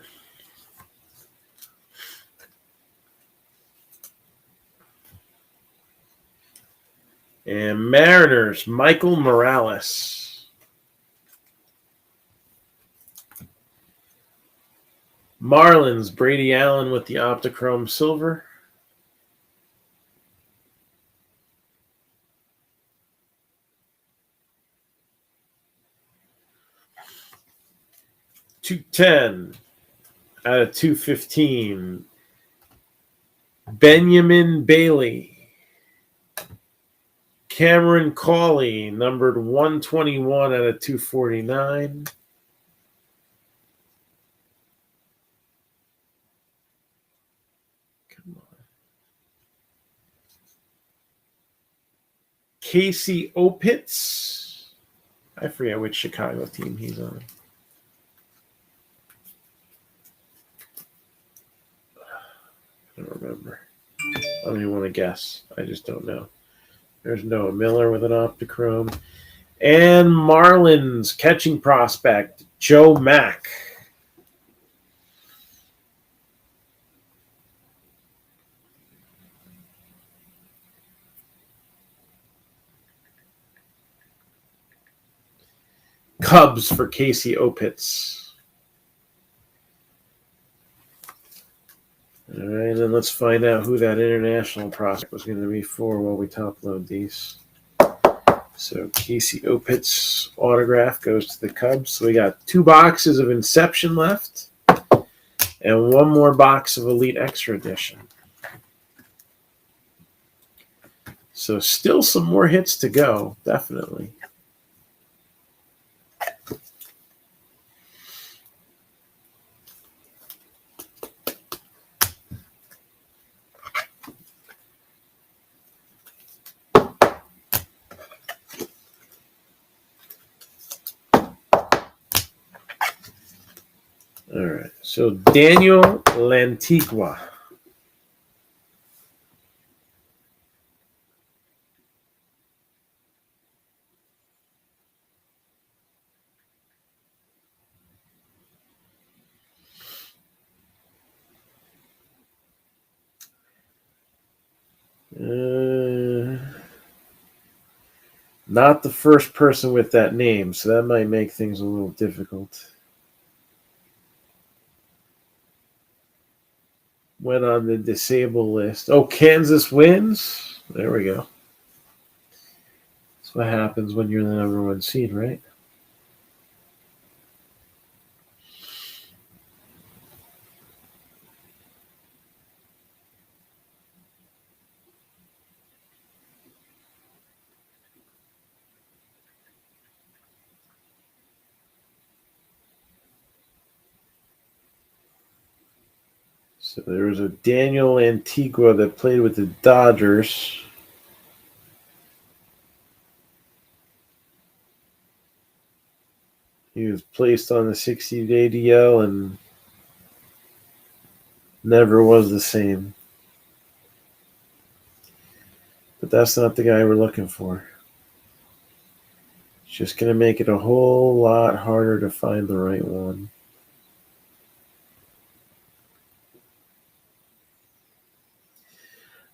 And Mariners, Michael Morales. Marlins, Brady Allen with the Optichrome Silver. .210 out of 215. Benjamin Bailey. Cameron Cawley, numbered 121 out of 249. Come on. Casey Opitz. I forget which Chicago team he's on. I don't remember. I don't even want to guess. I just don't know. There's Noah Miller with an Optichrome. And Marlins catching prospect, Joe Mack. Cubs for Casey Opitz. All right, and let's find out who that international prospect was going to be for while we top load these. So Casey Opitz autograph goes to the Cubs. So we got 2 boxes of Inception left and 1 more box of Elite Extra Edition. So still some more hits to go, definitely. All right, so Daniel Lantigua. Not the first person with that name, so that might make things a little difficult. Went on the disabled list. Oh, Kansas wins? There we go. That's what happens when you're the number 1 seed, right? So there was a Daniel Antigua that played with the Dodgers. He was placed on the 60-day DL and never was the same. But that's not the guy we're looking for. It's just going to make it a whole lot harder to find the right one.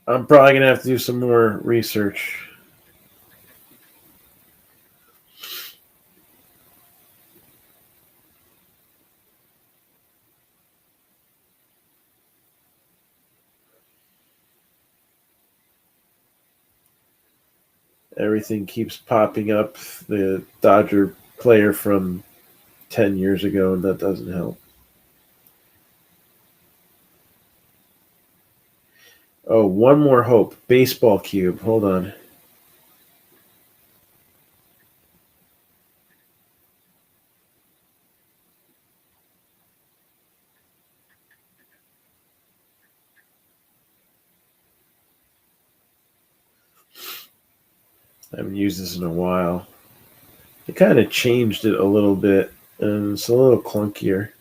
I'm probably going to have to do some more research. Everything keeps popping up. The Dodger player from 10 years ago, and that doesn't help. Oh, one more hope. Baseball cube. Hold on. I haven't used this in a while. It kind of changed it a little bit, and it's a little clunkier.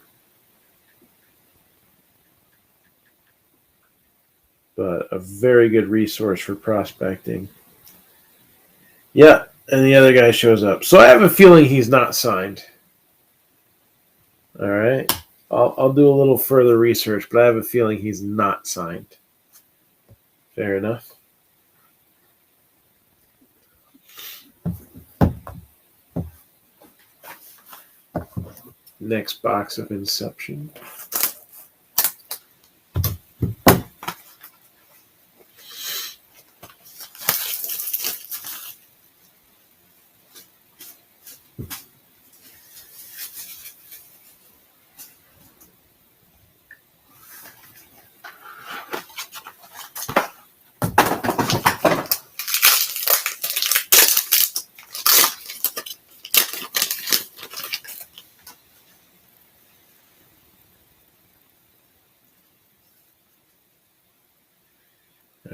But a very good resource for prospecting. Yeah, and the other guy shows up. So I have a feeling he's not signed. All right. I'll do a little further research, but I have a feeling he's not signed. Fair enough. Next box of Inception.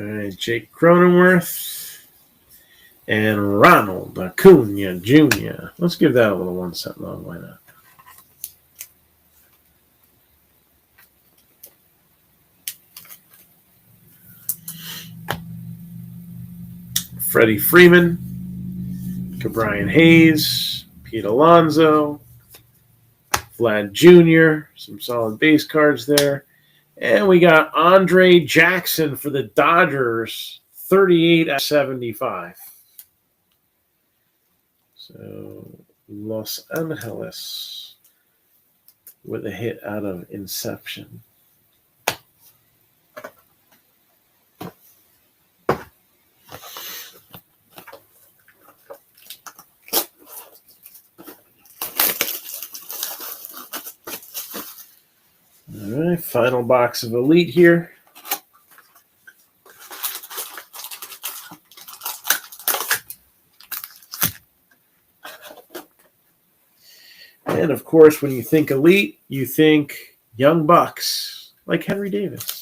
All right, Jake Cronenworth and Ronald Acuna Jr. Let's give that a little 1 cent loan. Why not? Freddie Freeman, Brian Hayes, Pete Alonso, Vlad Jr., some solid base cards there. And we got Andre Jackson for the Dodgers, 38 out of 75. So Los Angeles with a hit out of Inception. All right, final box of Elite here. And of course, when you think Elite, you think Young Bucks, like Henry Davis.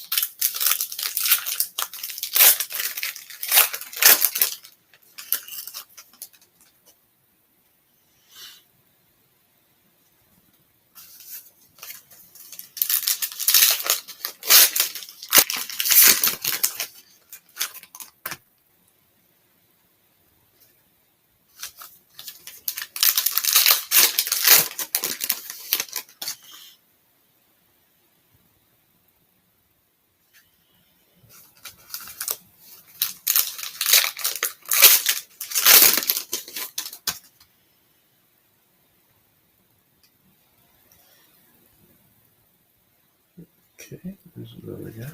Okay, there's another guy.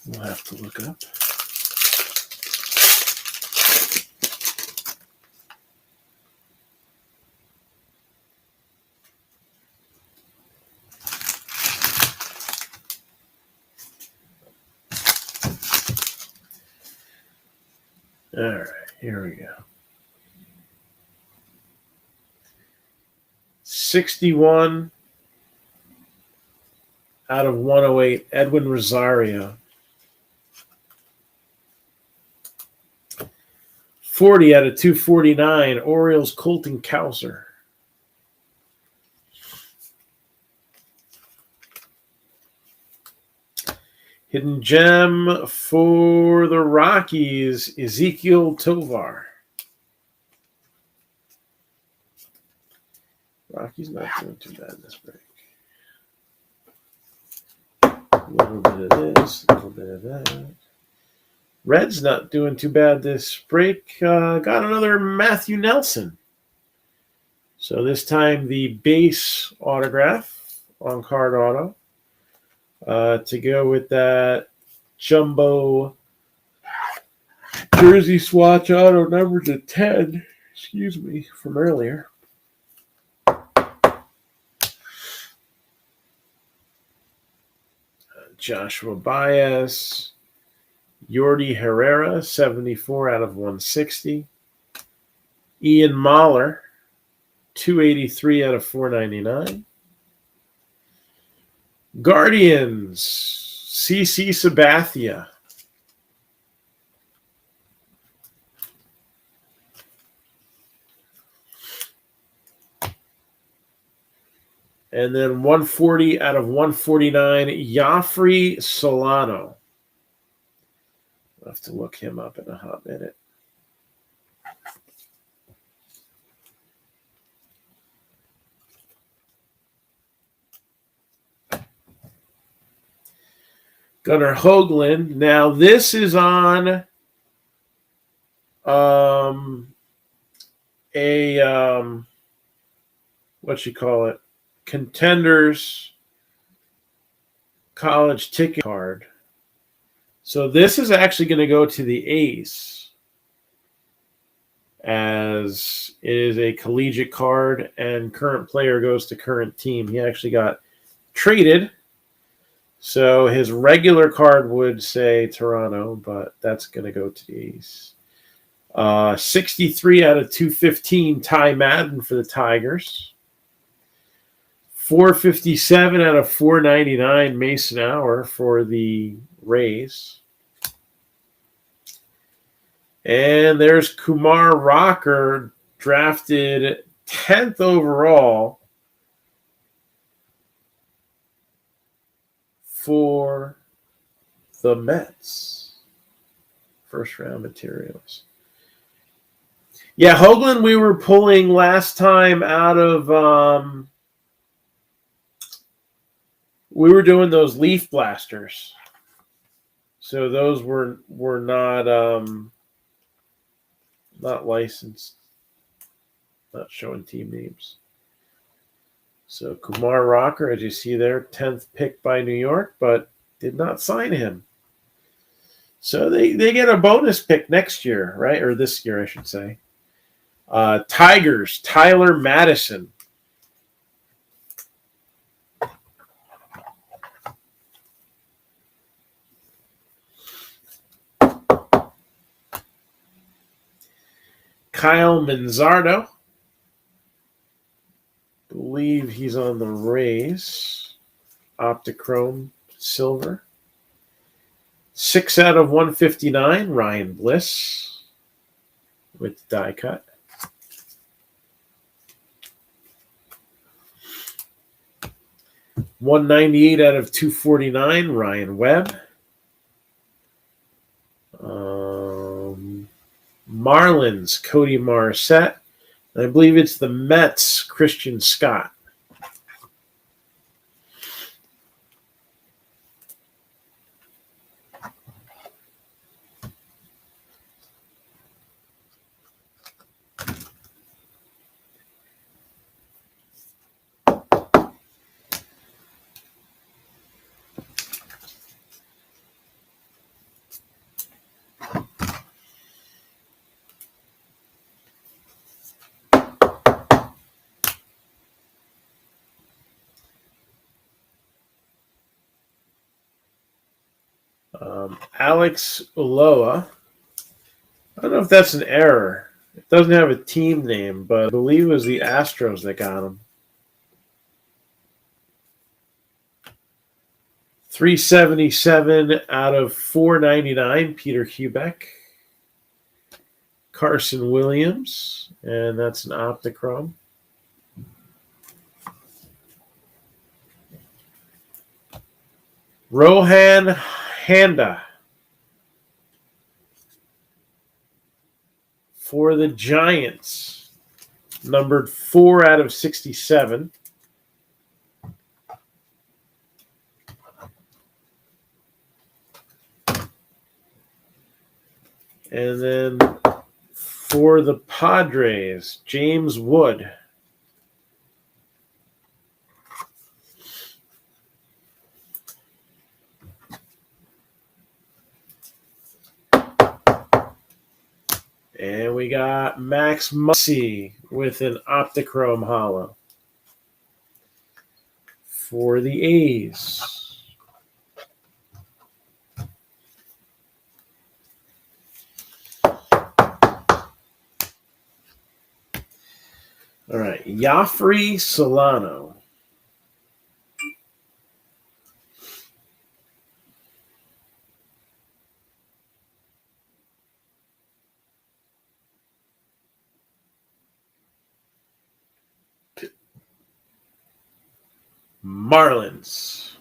We'll have to look up. All right, here we go. 61 out of 108, Edwin Rosario. 40 out of 249, Orioles Colton Cowser. Hidden gem for the Rockies, Ezekiel Tovar. Rockies not doing too bad this break. A little bit of this, a little bit of that. Reds not doing too bad this break. Got another Matthew Nelson. So this time the base autograph on card auto. To go with that jumbo jersey swatch auto number to 10, excuse me, from earlier. Joshua Baez, Yordi Herrera, 74 out of 160. Ian Mahler, 283 out of 499. Guardians, CC Sabathia. And then 140 out of 149, Yafri Solano. I'll have to look him up in a hot minute. Gunnar Hoagland. Now this is on what you call it? Contenders college ticket card. So this is actually going to go to the A's, as it is a collegiate card and current player goes to current team. He actually got traded. So his regular card would say Toronto, but that's going to go to the A's. 63 out of 215, Ty Madden for the Tigers. 457 out of 499, Mason Hour for the Rays. And there's Kumar Rocker, drafted 10th overall for the Mets. First round materials. Yeah, Hoagland we were pulling last time out of we were doing those leaf blasters. So those were not licensed, not showing team names. So Kumar Rocker, as you see there, 10th pick by New York, but did not sign him. So they get a bonus pick next year, right? Or this year, I should say. Tigers, Tyler Madison. Kyle Manzardo. Believe he's on the Rays. Optichrome silver. 6 out of 159, Ryan Bliss with die cut. $198 out of 249, Ryan Webb. Marlins, Cody Morissette. And I believe it's the Mets, Christian Scott. Alex Uloa. I don't know if that's an error. It doesn't have a team name, but I believe it was the Astros that got him. 377 out of 499, Peter Hubeck. Carson Williams, and that's an Optichrome. Rohan Handa for the Giants, numbered 4 out of 67. And then for the Padres, James Wood. And we got Max Muncie with an Optichrome Hollow for the A's. All right, Yafri Solano. Marlins.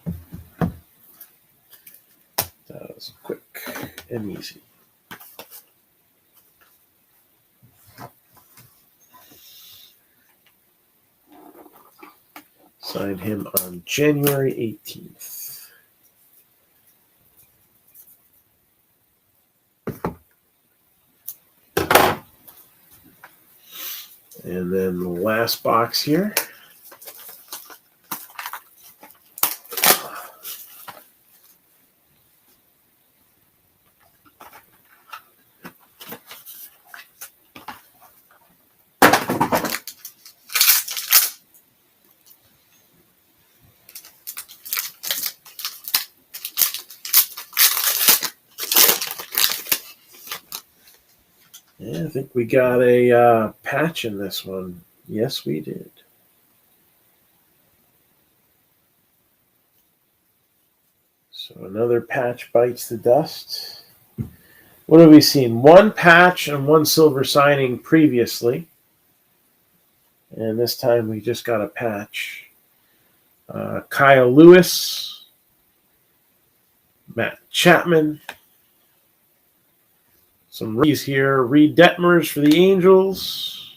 That was quick and easy. Signed him on January 18th. And then the last box here. Yeah, I think we got a patch in this one. Yes, we did. So another patch bites the dust. What have we seen? One patch and one silver signing previously. And this time we just got a patch. Kyle Lewis, Matt Chapman. Some rookies here. Reed Detmers for the Angels.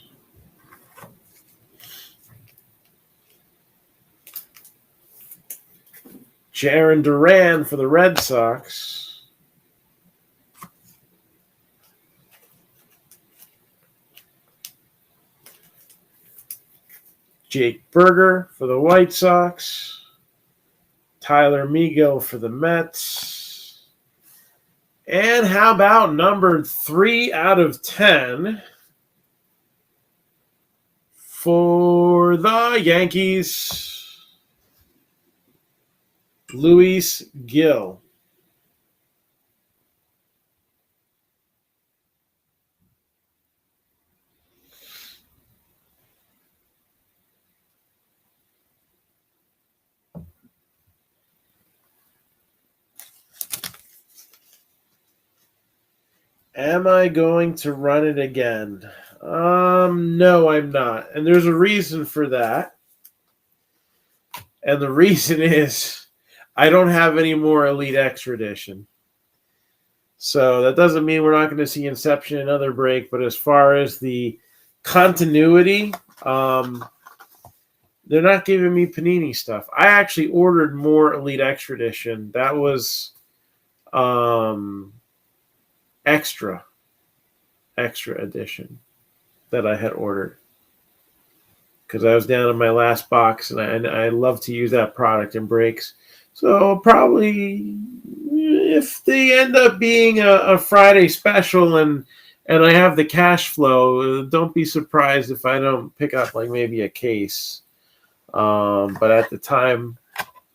Jarren Duran for the Red Sox. Jake Berger for the White Sox. Tyler Megill for the Mets. And how about numbered 3 out of 10 for the Yankees? Luis Gil. Am I going to run it again? No, I'm not. And there's a reason for that. And the reason is I don't have any more Elite Extra Edition. So that doesn't mean we're not going to see Inception another break. But as far as the continuity, they're not giving me Panini stuff. I actually ordered more Elite Extra Edition. That was extra edition that I had ordered because I was down in my last box, and I love to use that product in breaks. So probably if they end up being a Friday special and I have the cash flow, don't be surprised if I don't pick up like maybe a case. But at the time,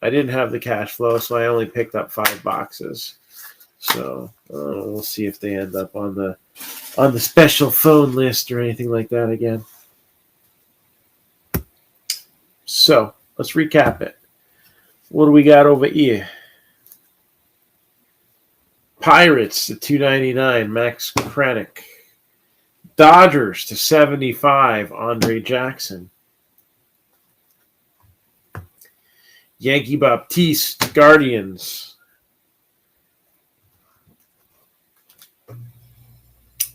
I didn't have the cash flow, so I only picked up 5 boxes. So we'll see if they end up on the special phone list or anything like that again. So let's recap it. What do we got over here? Pirates to 299, Max Krenick. Dodgers to 75, Andre Jackson. Yankee Baptiste, Guardians.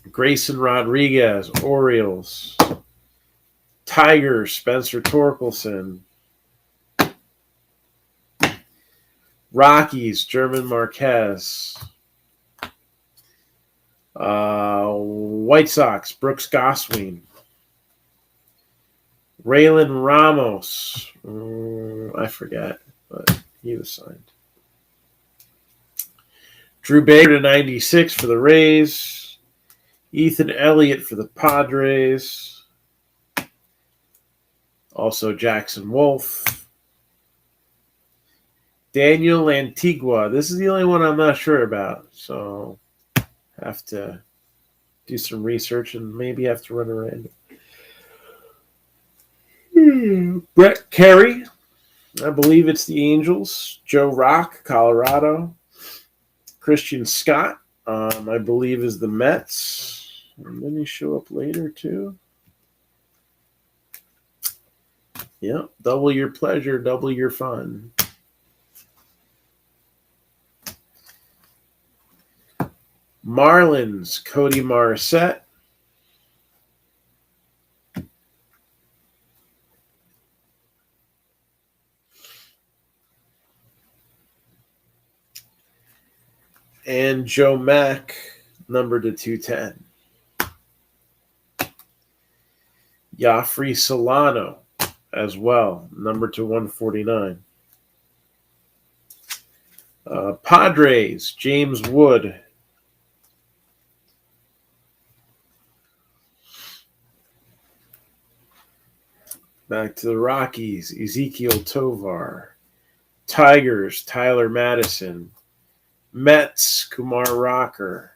Grayson Rodriguez, Orioles. Tigers, Spencer Torkelson. Rockies, German Marquez. White Sox, Brooks Goswin. Raylan Ramos. I forget, but he was signed. Drew Baker to 96 for the Rays. Ethan Elliott for the Padres. Also Jackson Wolf. Daniel Antigua. This is the only one I'm not sure about, so have to do some research and maybe have to run around. Brett Carey. I believe it's the Angels. Joe Rock, Colorado. Christian Scott, I believe, is the Mets. And then he show up later, too. Yep, double your pleasure, double your fun. Marlins, Cody Morissette. And Joe Mack, number to 210. Yafri Solano as well, number to 149. Padres, James Wood. Back to the Rockies, Ezekiel Tovar. Tigers, Tyler Madison. Mets, Kumar Rocker.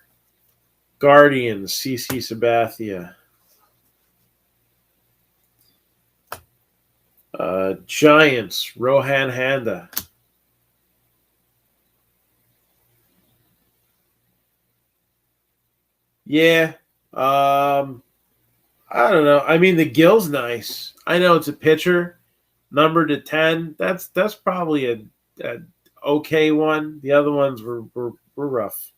Guardians, CC Sabathia. Giants, Rohan Handa. Yeah. I don't know. I mean, the Gill's nice. I know it's a pitcher, number to 10. That's probably a okay one. The other ones were rough.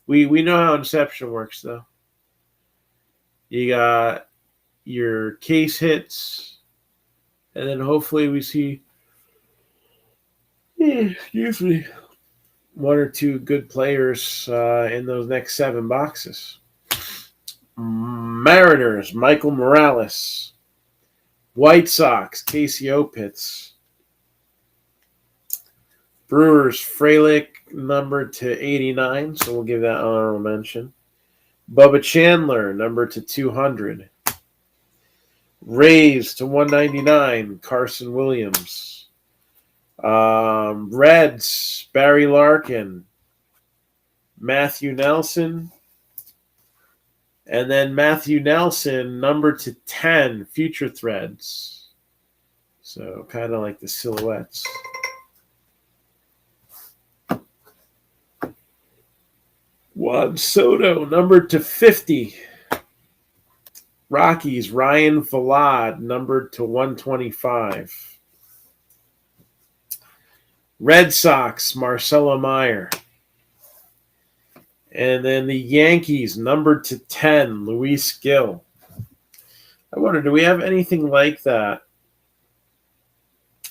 We know how Inception works, though. You got your case hits, and then hopefully we see, excuse me, one or two good players in those next 7 boxes. Mariners, Michael Morales. White Sox, Casey Opitz. Brewers, Frelick, number to 89, so we'll give that honorable mention. Bubba Chandler, number to 200. Rays to 199, Carson Williams. Reds, Barry Larkin. Matthew Nelson. And then Matthew Nelson, number to 10, Future Threads. So kind of like the silhouettes. Juan Soto, number to 50. Rockies, Ryan Vlad, numbered to 125. Red Sox, Marcelo Meyer. And then the Yankees, numbered to 10, Luis Gil. I wonder, do we have anything like that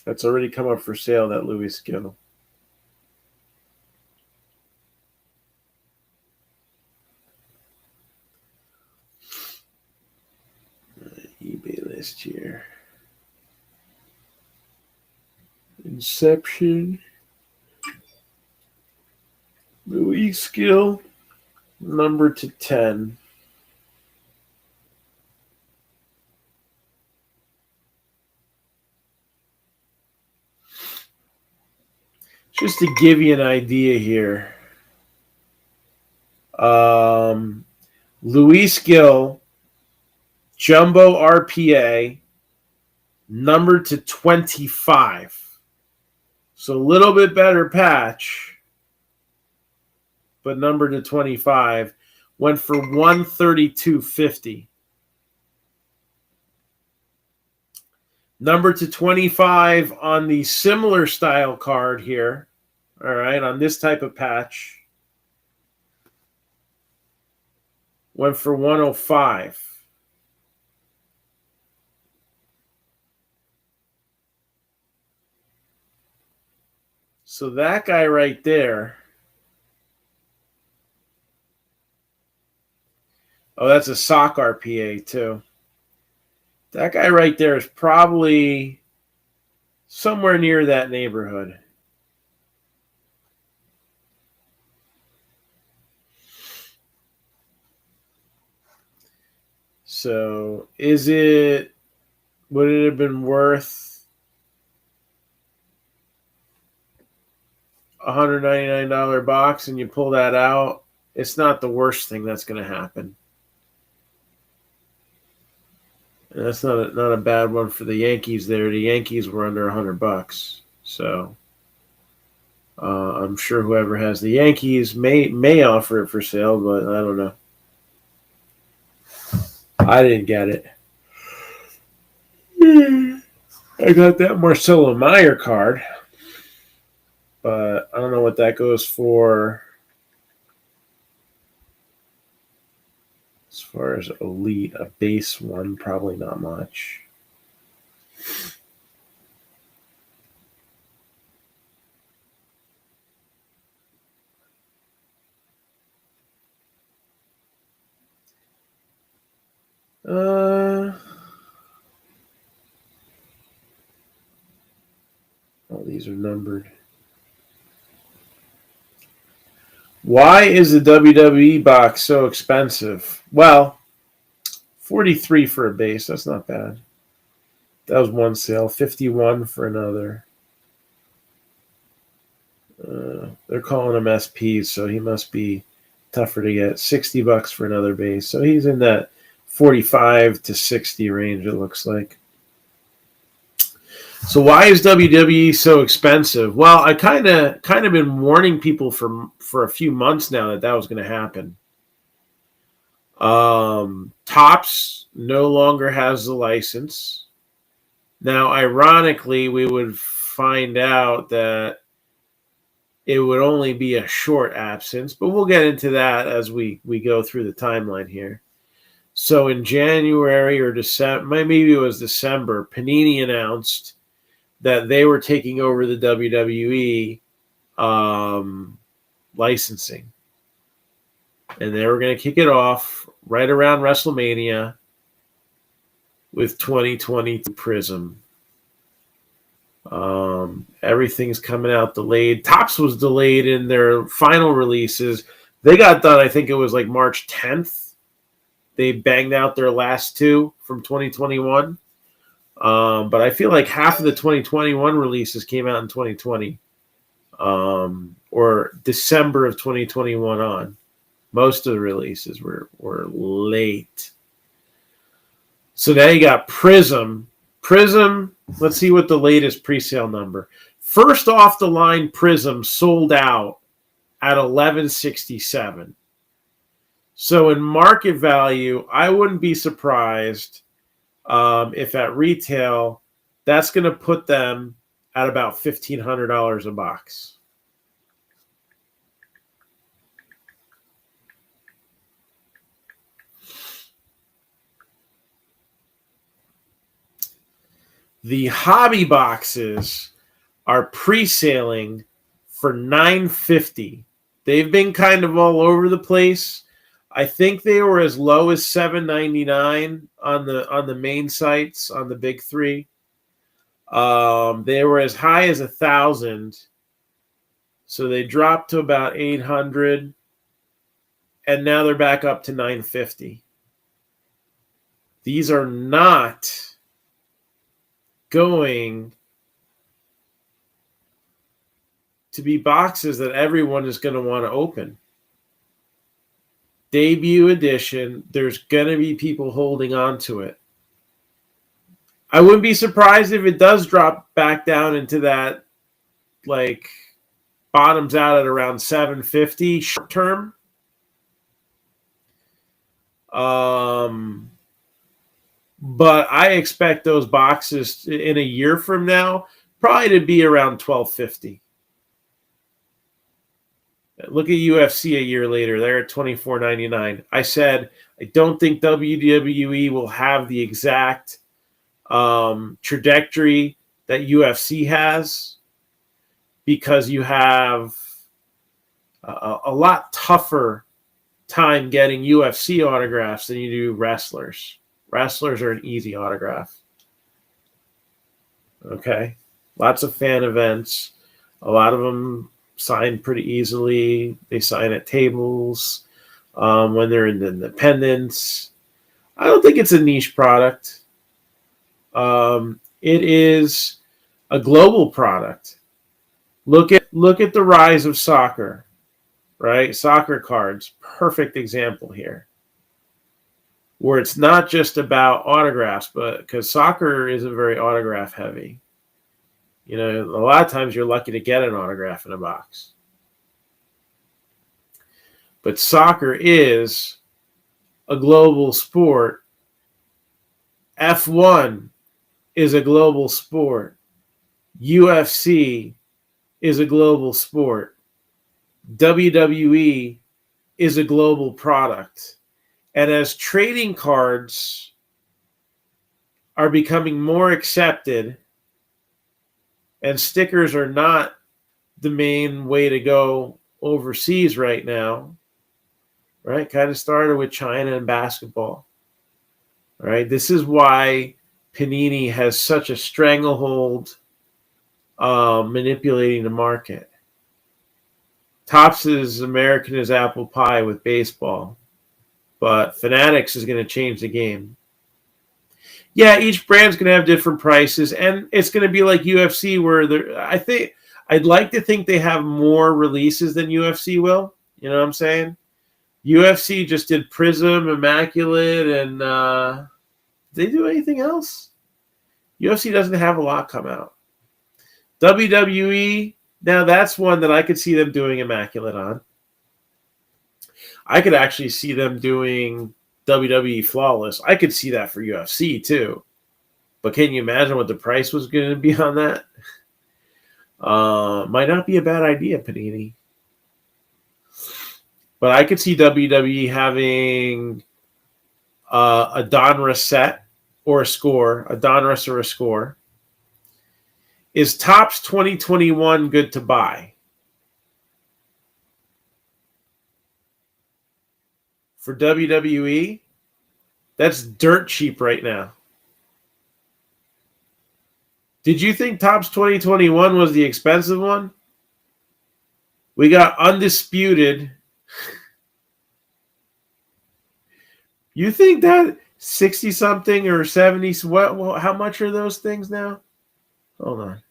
that's already come up for sale, that Luis Gil? eBay list here. Inception. Luis Gil, number to 10. Just to give you an idea here. Luis Gil, Jumbo RPA, numbered to 25. So a little bit better patch, but numbered to 25. Went for $132.50. Number to 25 on the similar style card here. All right, on this type of patch. Went for $105. So that guy right there. Oh, that's a sock RPA too. That guy right there is probably somewhere near that neighborhood. So would it have been worth a $199 box and you pull that out? It's not the worst thing that's going to happen. And that's not a bad one for the Yankees there. The Yankees were under $100. So I'm sure whoever has the Yankees may offer it for sale, but I don't know. I didn't get it. I got that Marcelo Meyer card, but I don't know what that goes for as far as elite. A base one, probably not much. Oh, these are numbered. Why is the WWE box so expensive? Well, $43 for a base. That's not bad. That was one sale. $51 for another. They're calling him SPs, so he must be tougher to get. $60 for another base. So he's in that 45 to 60 range, it looks like. So why is WWE so expensive? Well, I kind of been warning people for a few months now that was going to happen. Topps no longer has the license. Now, ironically, we would find out that it would only be a short absence, but we'll get into that as we go through the timeline here. So in January or December, maybe it was December, Panini announced that they were taking over the WWE licensing. And they were going to kick it off right around WrestleMania with 2020 Prism. Everything's coming out delayed. Topps was delayed in their final releases. They got done, I think it was like March 10th. They banged out their last two from 2021. But I feel like half of the 2021 releases came out in 2020. Or December of 2021 on. Most of the releases were late. So now you got Prism. Prism, let's see what the latest pre-sale number. First off the line Prism sold out at $11.67. So in market value, I wouldn't be surprised if at retail, that's going to put them at about $1,500 a box. The hobby boxes are pre-sailing for $9.50. They've been kind of all over the place. I think they were as low as $7.99 on the main sites, on the big three. They were as high as $1,000. So they dropped to about $800. And now they're back up to $9.50. These are not going to be boxes that everyone is going to want to open. Debut edition, there's going to be people holding on to it. I wouldn't be surprised if it does drop back down into that, like, bottoms out at around $750 short term. But I expect those boxes in a year from now probably to be around $12.50. Look at UFC a year later. They're at $24.99. I said I don't think WWE will have the exact trajectory that UFC has, because you have a lot tougher time getting UFC autographs than you do wrestlers. Wrestlers are an easy autograph. Okay? Lots of fan events. A lot of them sign pretty easily. They sign at tables when they're in the independents. I don't think it's a niche product. It is a global product. Look at the rise of soccer, right? Soccer cards, perfect example here, where it's not just about autographs, but because soccer isn't very autograph heavy. You know, a lot of times you're lucky to get an autograph in a box. But soccer is a global sport. F1 is a global sport. UFC is a global sport. WWE is a global product. And as trading cards are becoming more accepted, and stickers are not the main way to go overseas right now, right? Kind of started with China and basketball, right? This is why Panini has such a stranglehold manipulating the market. Topps is American as apple pie with baseball, but Fanatics is going to change the game. Yeah, each brand's going to have different prices, and it's going to be like UFC, where I'd like to think they have more releases than UFC will. You know what I'm saying? UFC just did Prism, Immaculate, and did they do anything else? UFC doesn't have a lot come out. WWE, now that's one that I could see them doing Immaculate on. I could actually see them doing WWE Flawless. I could see that for UFC too. But can you imagine what the price was going to be on that? Might not be a bad idea, Panini. But I could see WWE having a Donruss set or a score, a Donruss or a score. Is Topps 2021 good to buy? For WWE, that's dirt cheap right now. Did you think Topps 2021 was the expensive one? We got Undisputed. You think that 60-something or 70? How much are those things now? Hold on.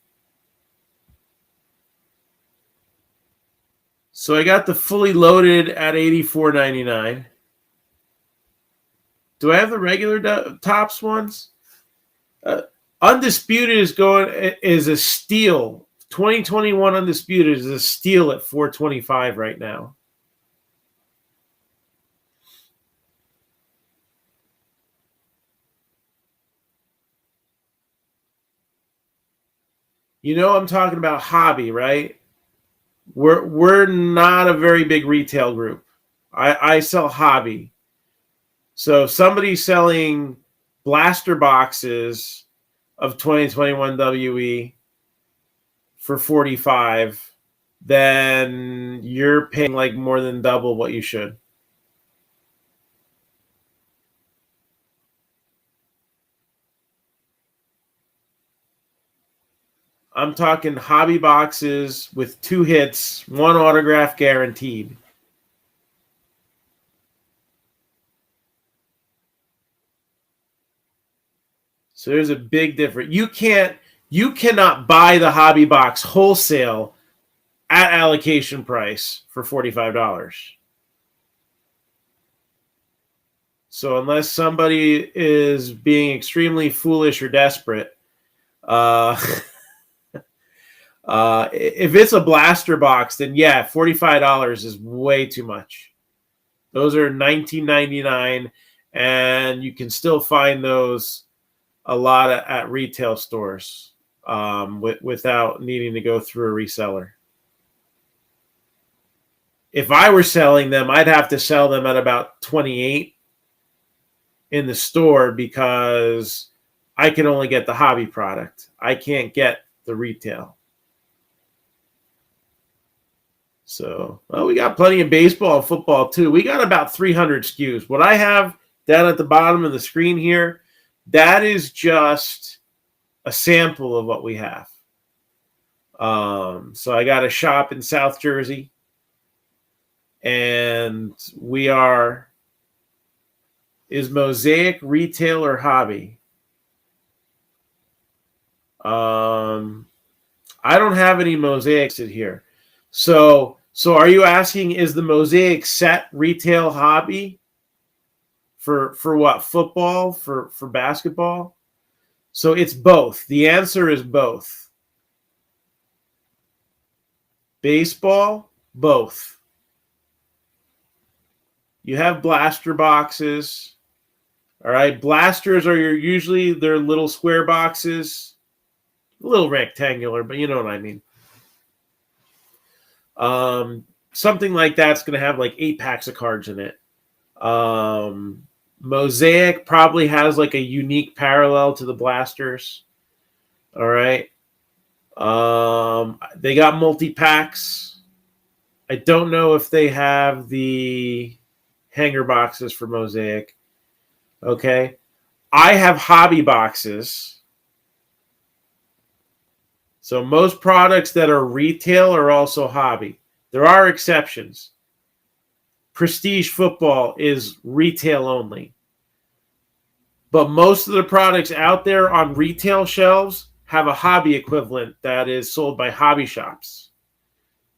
So I got the fully loaded at $84.99. Do I have the regular Topps ones? Undisputed is a steal. 2021 Undisputed is a steal at $425 right now. You know I'm talking about hobby, right? We're not a very big retail group. I sell hobby. So if somebody's selling blaster boxes of 2021 WE for $45, then you're paying like more than double what you should. I'm talking hobby boxes with 2 hits, 1 autograph guaranteed. So there's a big difference. You cannot buy the hobby box wholesale at allocation price for $45. So unless somebody is being extremely foolish or desperate, if it's a blaster box, then yeah, $45 is way too much. Those are $19.99, and you can still find those a lot at retail stores without needing to go through a reseller. If I were selling them, I'd have to sell them at about $28 in the store because I can only get the hobby product. I can't get the retail. So, we got plenty of baseball and football too. We got about 300 SKUs. What I have down at the bottom of the screen here, that is just a sample of what we have. So I got a shop in South Jersey, and is Mosaic retail or hobby? I don't have any Mosaics in here. So are you asking, is the Mosaic set retail hobby? For what? Football? For basketball? So it's both. The answer is both. Baseball? Both. You have blaster boxes. All right. Blasters are usually they're little square boxes. A little rectangular, but you know what I mean. Something like that's going to have like 8 packs of cards in it. Mosaic probably has like a unique parallel to the blasters. All right. They got multi-packs. I don't know if they have the hanger boxes for Mosaic. Okay. I have hobby boxes. So most products that are retail are also hobby. There are exceptions. Prestige football is retail only. But most of the products out there on retail shelves have a hobby equivalent that is sold by hobby shops.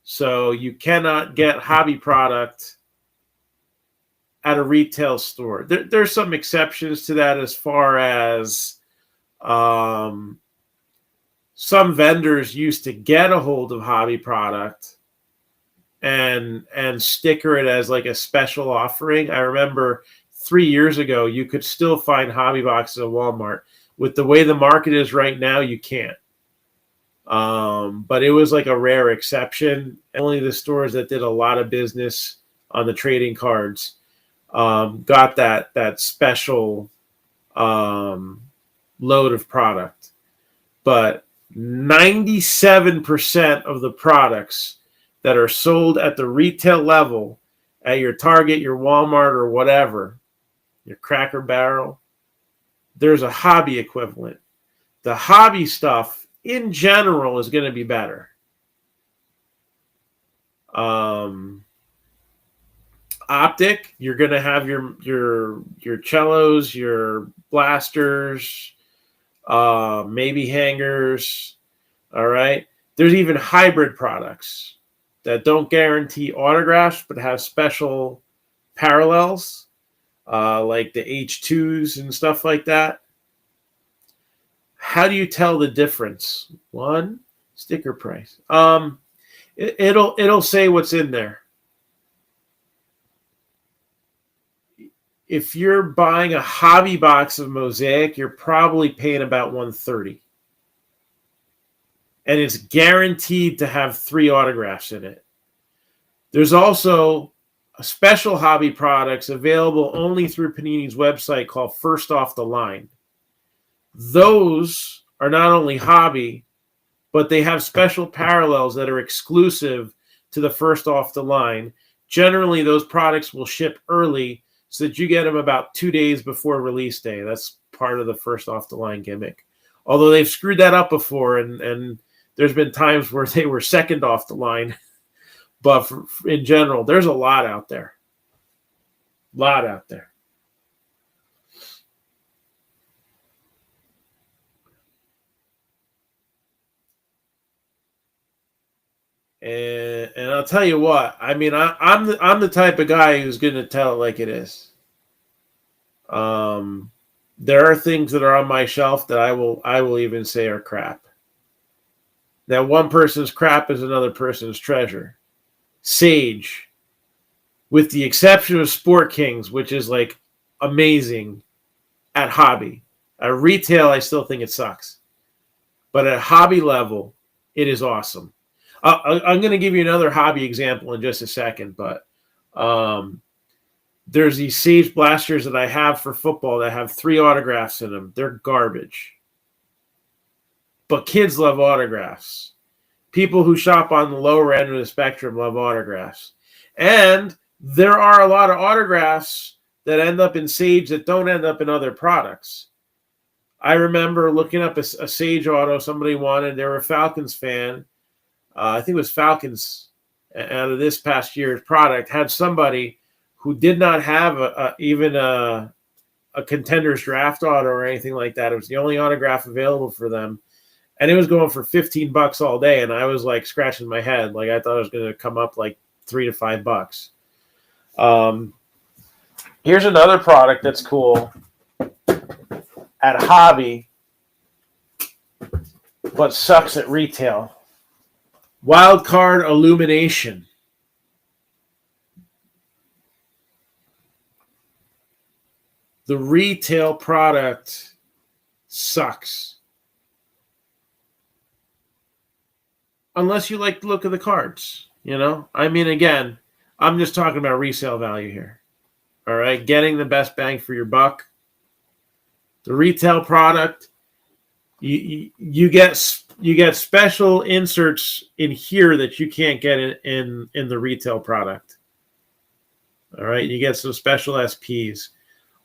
So you cannot get hobby product at a retail store. There's some exceptions to that as far as some vendors used to get a hold of hobby product and sticker it as like a special offering. I remember 3 years ago, you could still find hobby boxes at Walmart. With the way the market is right now, you can't. But it was like a rare exception. Only the stores that did a lot of business on the trading cards got that special load of product. But 97% of the products that are sold at the retail level at your Target, your Walmart, or whatever, your Cracker Barrel, there's a hobby equivalent. The hobby stuff in general is going to be better. Optic, you're going to have your cellos, your blasters, maybe hangers. All right. There's even hybrid products that don't guarantee autographs but have special parallels, like the H2s and stuff like that. How do you tell the difference? One, sticker price. It'll say what's in there. If you're buying a hobby box of Mosaic, you're probably paying about $130. And it's guaranteed to have 3 autographs in it. There's also special hobby products available only through Panini's website called First Off the Line. Those are not only hobby, but they have special parallels that are exclusive to the First Off the Line. Generally, those products will ship early so that you get them about 2 days before release day. That's part of the First Off the Line gimmick. Although they've screwed that up before, and there's been times where they were second off the line. But in general, there's a lot out there. A lot out there. And I'll tell you what. I mean, I'm the type of guy who's going to tell it like it is. There are things that are on my shelf that I will even say are crap. Now, one person's crap is another person's treasure. Sage, with the exception of Sport Kings, which is like amazing at hobby. At retail, I still think it sucks. But at hobby level, it is awesome. I'm going to give you another hobby example in just a second, but there's these Sage blasters that I have for football that have 3 autographs in them. They're garbage. But kids love autographs. People who shop on the lower end of the spectrum love autographs. And there are a lot of autographs that end up in Sage that don't end up in other products. I remember looking up a Sage auto somebody wanted. They were a Falcons fan. I think it was Falcons out of this past year's product, had somebody who did not have even a Contenders draft auto or anything like that. It was the only autograph available for them. And it was going for $15 all day. And I was like scratching my head. Like I thought it was going to come up like $3 to $5. Here's another product that's cool at hobby, but sucks at retail. Wild Card Illumination. The retail product sucks. Unless you like the look of the cards, you know? I mean, again, I'm just talking about resale value here. All right? Getting the best bang for your buck. The retail product, you get special inserts in here that you can't get in the retail product. All right? You get some special SPs.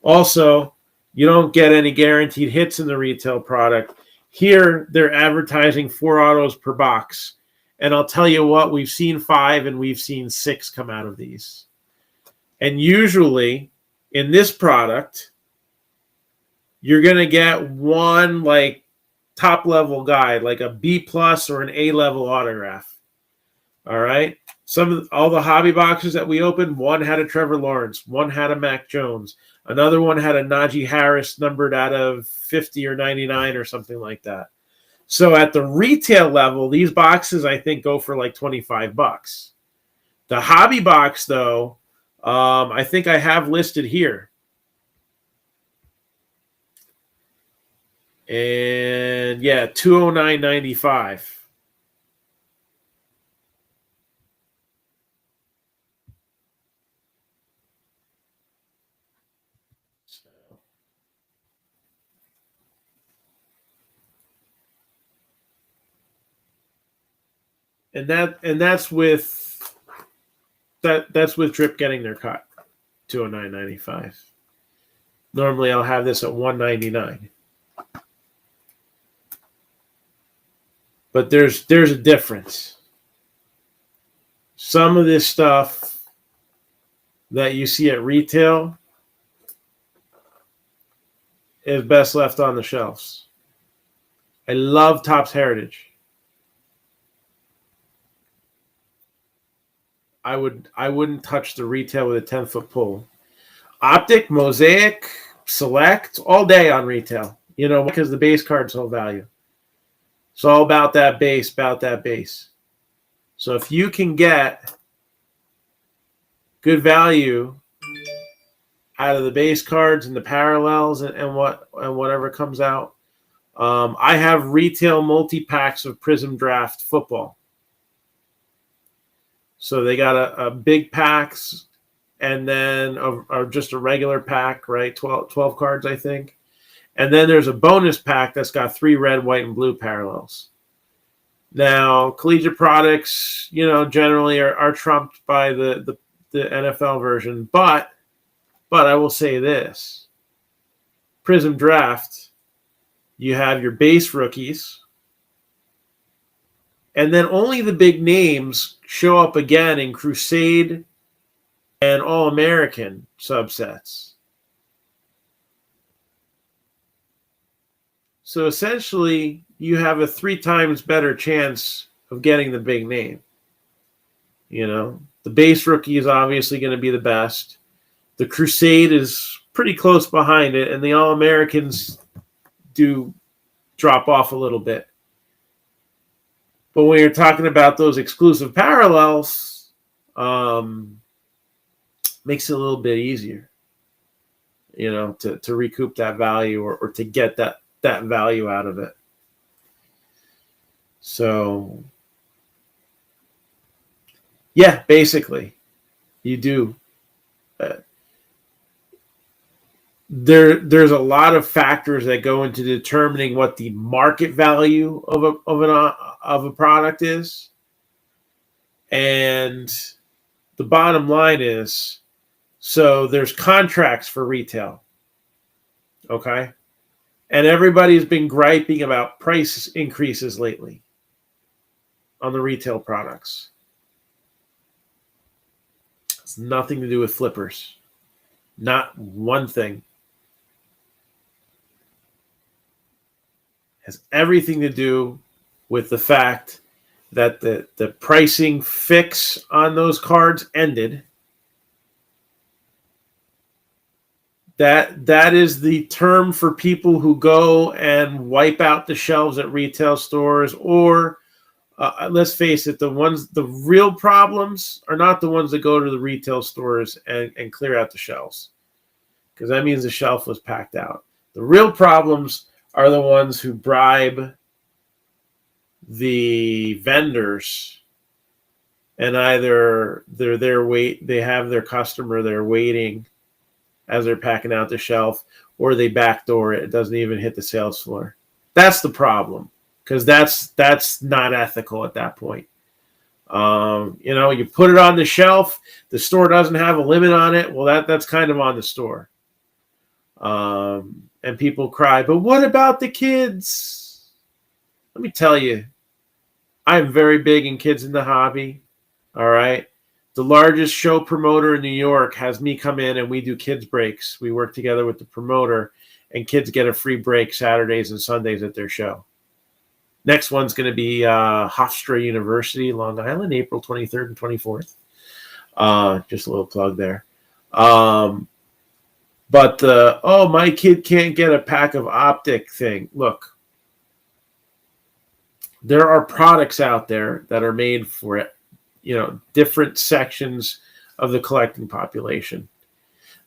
Also, you don't get any guaranteed hits in the retail product. Here, they're advertising 4 autos per box. And I'll tell you what, we've seen 5 and we've seen 6 come out of these. And usually, in this product, you're going to get one like top-level guy, like a B+ or an A-level autograph. All right? All the hobby boxes that we opened, one had a Trevor Lawrence, one had a Mac Jones, another one had a Najee Harris numbered out of 50 or 99 or something like that. So at the retail level, these boxes, I think, go for like $25. The hobby box, though, I think I have listed here. And yeah, 209.95. And that's with that's with Drip getting their cut. 209.95. Normally I'll have this at 199. But there's a difference. Some of this stuff that you see at retail is best left on the shelves. I love Topps Heritage. I wouldn't touch the retail with a 10-foot pole. Optic, Mosaic, Select, all day on retail. You know, because the base cards hold value. It's all about that base, So if you can get good value out of the base cards and the parallels and whatever comes out, I have retail multi-packs of Prism Draft football. So they got a big packs and then just a regular pack, right? 12 cards, I think. And then there's a bonus pack that's got 3 red, white, and blue parallels. Now, collegiate products, you know, generally are trumped by the NFL version. But I will say this. Prism Draft, you have your base rookies. And then only the big names show up again in Crusade and All-American subsets. So essentially, you have a 3 times better chance of getting the big name. You know, the base rookie is obviously going to be the best. The Crusade is pretty close behind it, and the All-Americans do drop off a little bit. But when you're talking about those exclusive parallels, makes it a little bit easier, you know, to recoup that value or to get that value out of it. So, yeah, basically, you do. There's a lot of factors that go into determining what the market value of a product is, and the bottom line is, so there's contracts for retail, okay, and everybody's been griping about price increases lately on the retail products. It's nothing to do with flippers, not one thing. Has everything to do with the fact that the pricing fix on those cards ended. That is the term for people who go and wipe out the shelves at retail stores, or let's face it, the real problems are not the ones that go to the retail stores and clear out the shelves, because that means the shelf was packed out. The real problems are the ones who bribe the vendors, and either they have their customer there waiting as they're packing out the shelf, or they backdoor it. It doesn't even hit the sales floor. That's the problem, because that's not ethical at that point. You know, you put it on the shelf, the store doesn't have a limit on it. Well, that's kind of on the store. And people cry, but what about the kids? Let me tell you, I'm very big in kids in the hobby. All right. The largest show promoter in New York has me come in and we do kids breaks. We work together with the promoter, and kids get a free break Saturdays and Sundays at their show. Next one's going to be Hofstra University, Long Island, April 23rd and 24th. Just a little plug there. But my kid can't get a pack of optic thing. Look, there are products out there that are made for it, you know, different sections of the collecting population.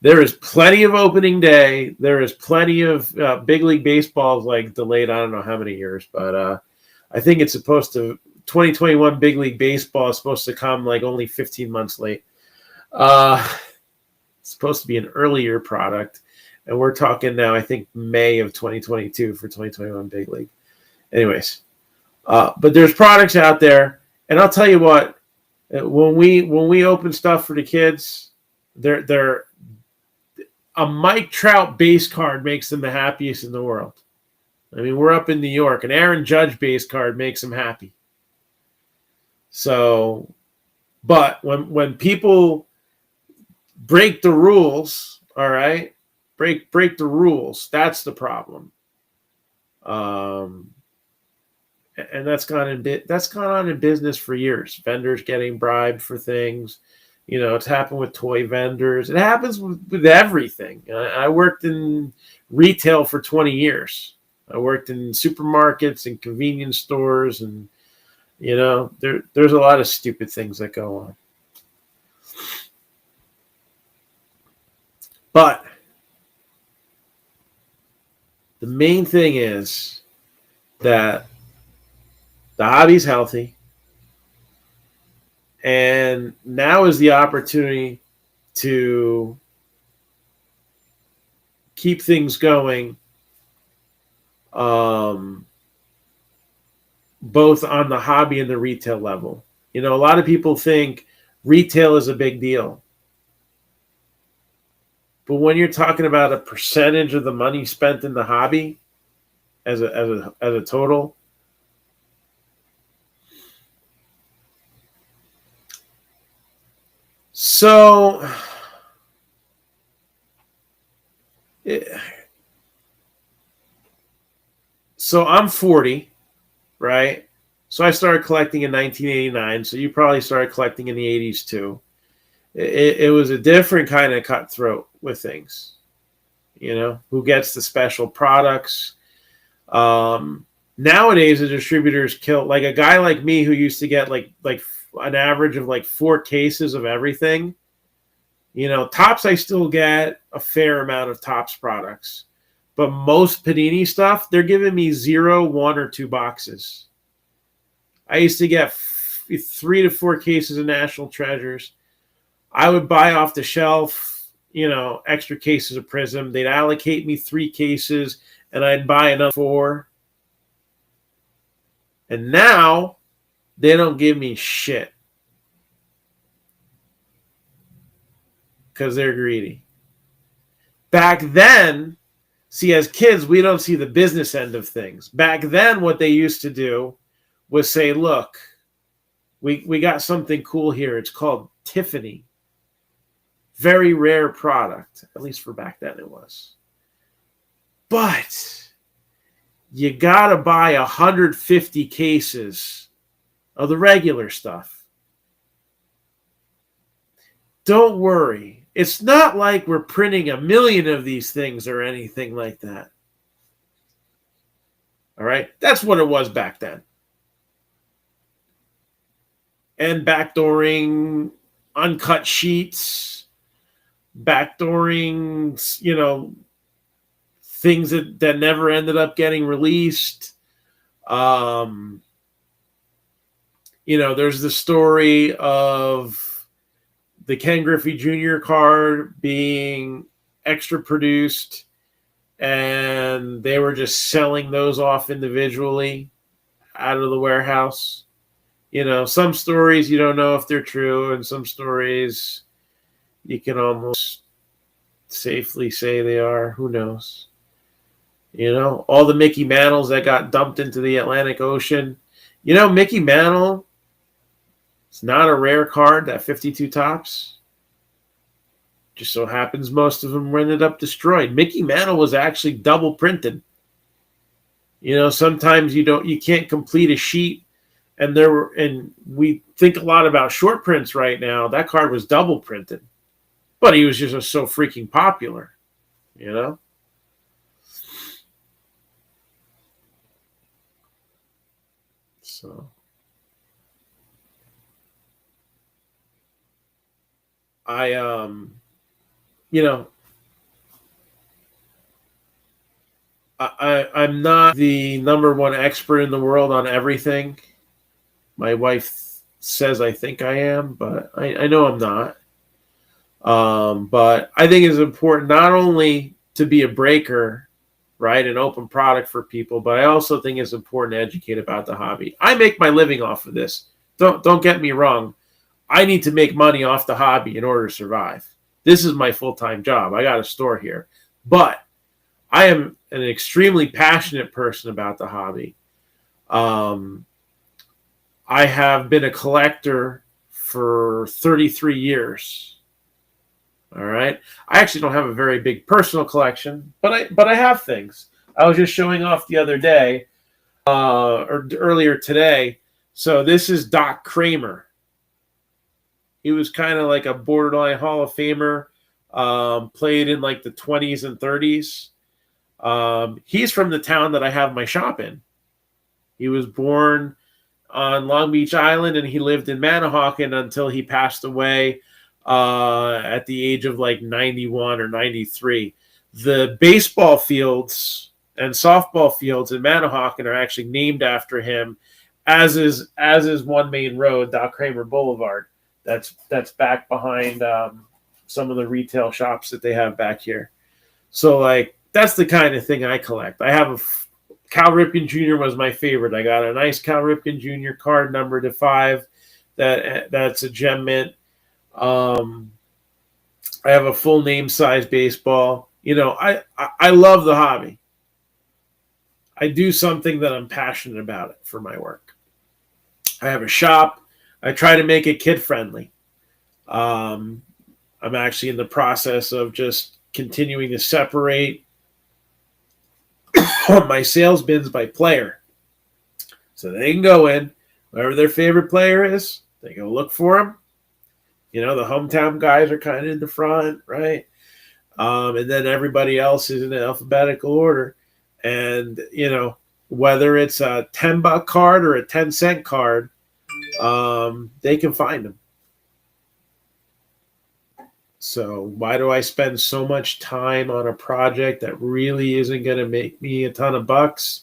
There is plenty of opening day. There is plenty of big league baseball like delayed. I don't know how many years, but I think it's supposed to 2021 big league baseball is supposed to come like only 15 months late. It's supposed to be an earlier product, and we're talking now. I think May of 2022 for 2021 big league. Anyways, but there's products out there, and I'll tell you what. When we open stuff for the kids, they're a Mike Trout base card makes them the happiest in the world. I mean, we're up in New York. An Aaron Judge base card makes them happy. So, but when people break the rules, all right, break the rules, that's the problem. And that's gone on in business for years. Vendors getting bribed for things. You know, it's happened with toy vendors. It happens with everything. I worked in retail for 20 years. I worked in supermarkets and convenience stores, and you know, there's a lot of stupid things that go on. But the main thing is that the hobby's healthy, and now is the opportunity to keep things going, both on the hobby and the retail level. You know, a lot of people think retail is a big deal. But when you're talking about a percentage of the money spent in the hobby as a total, so I'm 40, right? So I started collecting in 1989. So you probably started collecting in the 80s too. It was a different kind of cutthroat with things. You know, who gets the special products? Nowadays, the distributors kill, like a guy like me who used to get like an average of like 4 cases of everything. You know, Topps, I still get a fair amount of Topps products, but most Panini stuff, they're giving me 0, 1, or 2 boxes. I used to get 3 to 4 cases of National Treasures. I would buy off the shelf, you know, extra cases of Prism. They'd allocate me 3 cases, and I'd buy another 4. And now they don't give me shit because they're greedy. Back then, see, as kids, we don't see the business end of things. Back then, what they used to do was say, look, we got something cool here. It's called Tiffany. Very rare product, at least for back then it was. But you got to buy 150 cases of the regular stuff. Don't worry. It's not like we're printing 1 million of these things or anything like that. All right? That's what it was back then. And backdooring uncut sheets, backdooring, you know, things that never ended up getting released. You know, there's the story of the Ken Griffey Jr. card being extra produced, and they were just selling those off individually out of the warehouse. You know, some stories you don't know if they're true, and some stories you can almost safely say they are. Who knows? You know, all the Mickey Mantles that got dumped into the Atlantic Ocean. You know, Mickey Mantle, it's not a rare card, that 52 Topps. Just so happens most of them ended up destroyed. Mickey Mantle was actually double printed. You know, sometimes you can't complete a sheet, and we think a lot about short prints right now. That card was double printed, but he was just so freaking popular, you know. So you know, I'm not the number one expert in the world on everything. My wife says I think I am, but I know I'm not. But I think it's important not only to be a breaker, right, an open product for people, but I also think it's important to educate about the hobby. I make my living off of this. Don't get me wrong. I need to make money off the hobby in order to survive. This is my full-time job. I got a store here. But I am an extremely passionate person about the hobby. I have been a collector for 33 years. All right. I actually don't have a very big personal collection, but I have things. I was just showing off the other day, or earlier today. So this is Doc Cramer. He was kind of like a borderline Hall of Famer. Played in like the 20s and 30s. He's from the town that I have my shop in. He was born on Long Beach Island, and he lived in Manahawkin until he passed away at the age of like 91 or 93. The baseball fields and softball fields in Manahawkin are actually named after him, as is one main road, Doc Cramer Boulevard. That's back behind some of the retail shops that they have back here. So like that's the kind of thing I collect. I have a Cal Ripken Jr. was my favorite. I got a nice Cal Ripken Jr. card number to 5. That's a gem mint. I have a full name size baseball. You know, I love the hobby. I do something that I'm passionate about it for my work. I have a shop. I try to make it kid friendly. I'm actually in the process of just continuing to separate my sales bins by player. So they can go in, whoever their favorite player is, they go look for them. You know, the hometown guys are kind of in the front, right? And then everybody else is in alphabetical order. And, you know, whether it's a $10 card or a 10-cent card, they can find them. So why do I spend so much time on a project that really isn't going to make me a ton of bucks?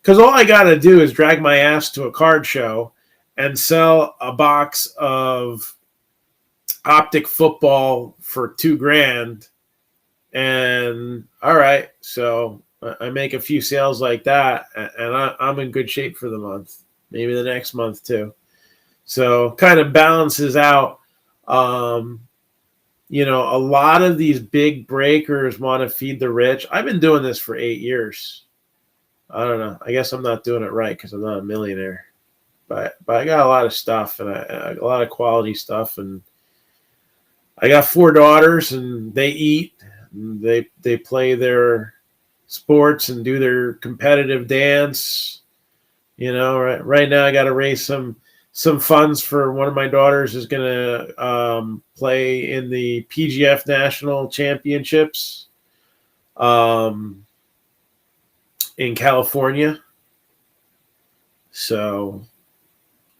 Because all I got to do is drag my ass to a card show and sell a box of optic football for $2,000. And all right, so I make a few sales like that, and I'm in good shape for the month, maybe the next month too. So kind of balances out. You know, a lot of these big breakers want to feed the rich. I've been doing this for 8 years. I don't know. I guess I'm not doing it right because I'm not a millionaire. But I got a lot of stuff, and a lot of quality stuff. And I got 4 daughters, and they eat. And they play their sports and do their competitive dance. You know, right now I got to raise some funds for one of my daughters is going to play in the PGF National Championships in California. So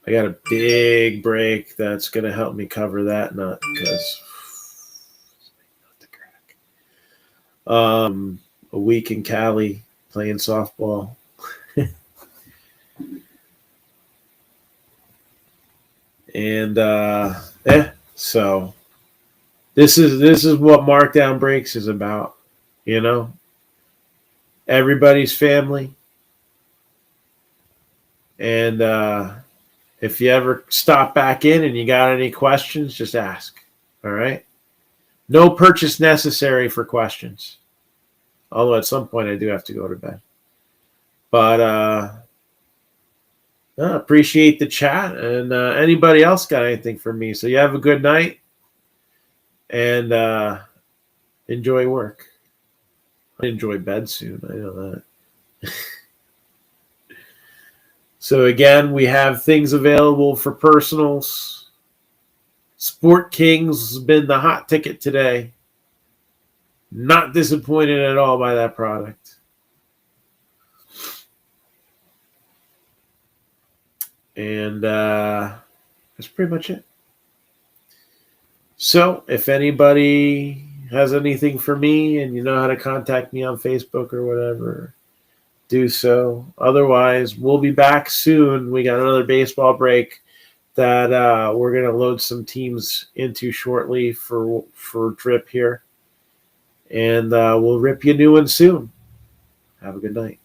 I got a big break that's going to help me cover that nut because a week in Cali playing softball. And so this is what Marc-Down Breaks is about, you know. Everybody's family. And if you ever stop back in and you got any questions, just ask. All right. No purchase necessary for questions. Although at some point I do have to go to bed. But appreciate the chat, and anybody else got anything for me? So you have a good night, and enjoy work. I enjoy bed soon. I know that. So again, we have things available for personals. Sport Kings has been the hot ticket today. Not disappointed at all by that product. And that's pretty much it. So if anybody has anything for me and you know how to contact me on Facebook or whatever, do so. Otherwise, we'll be back soon. We got another baseball break that we're going to load some teams into shortly for Drip here. And we'll rip you a new one soon. Have a good night.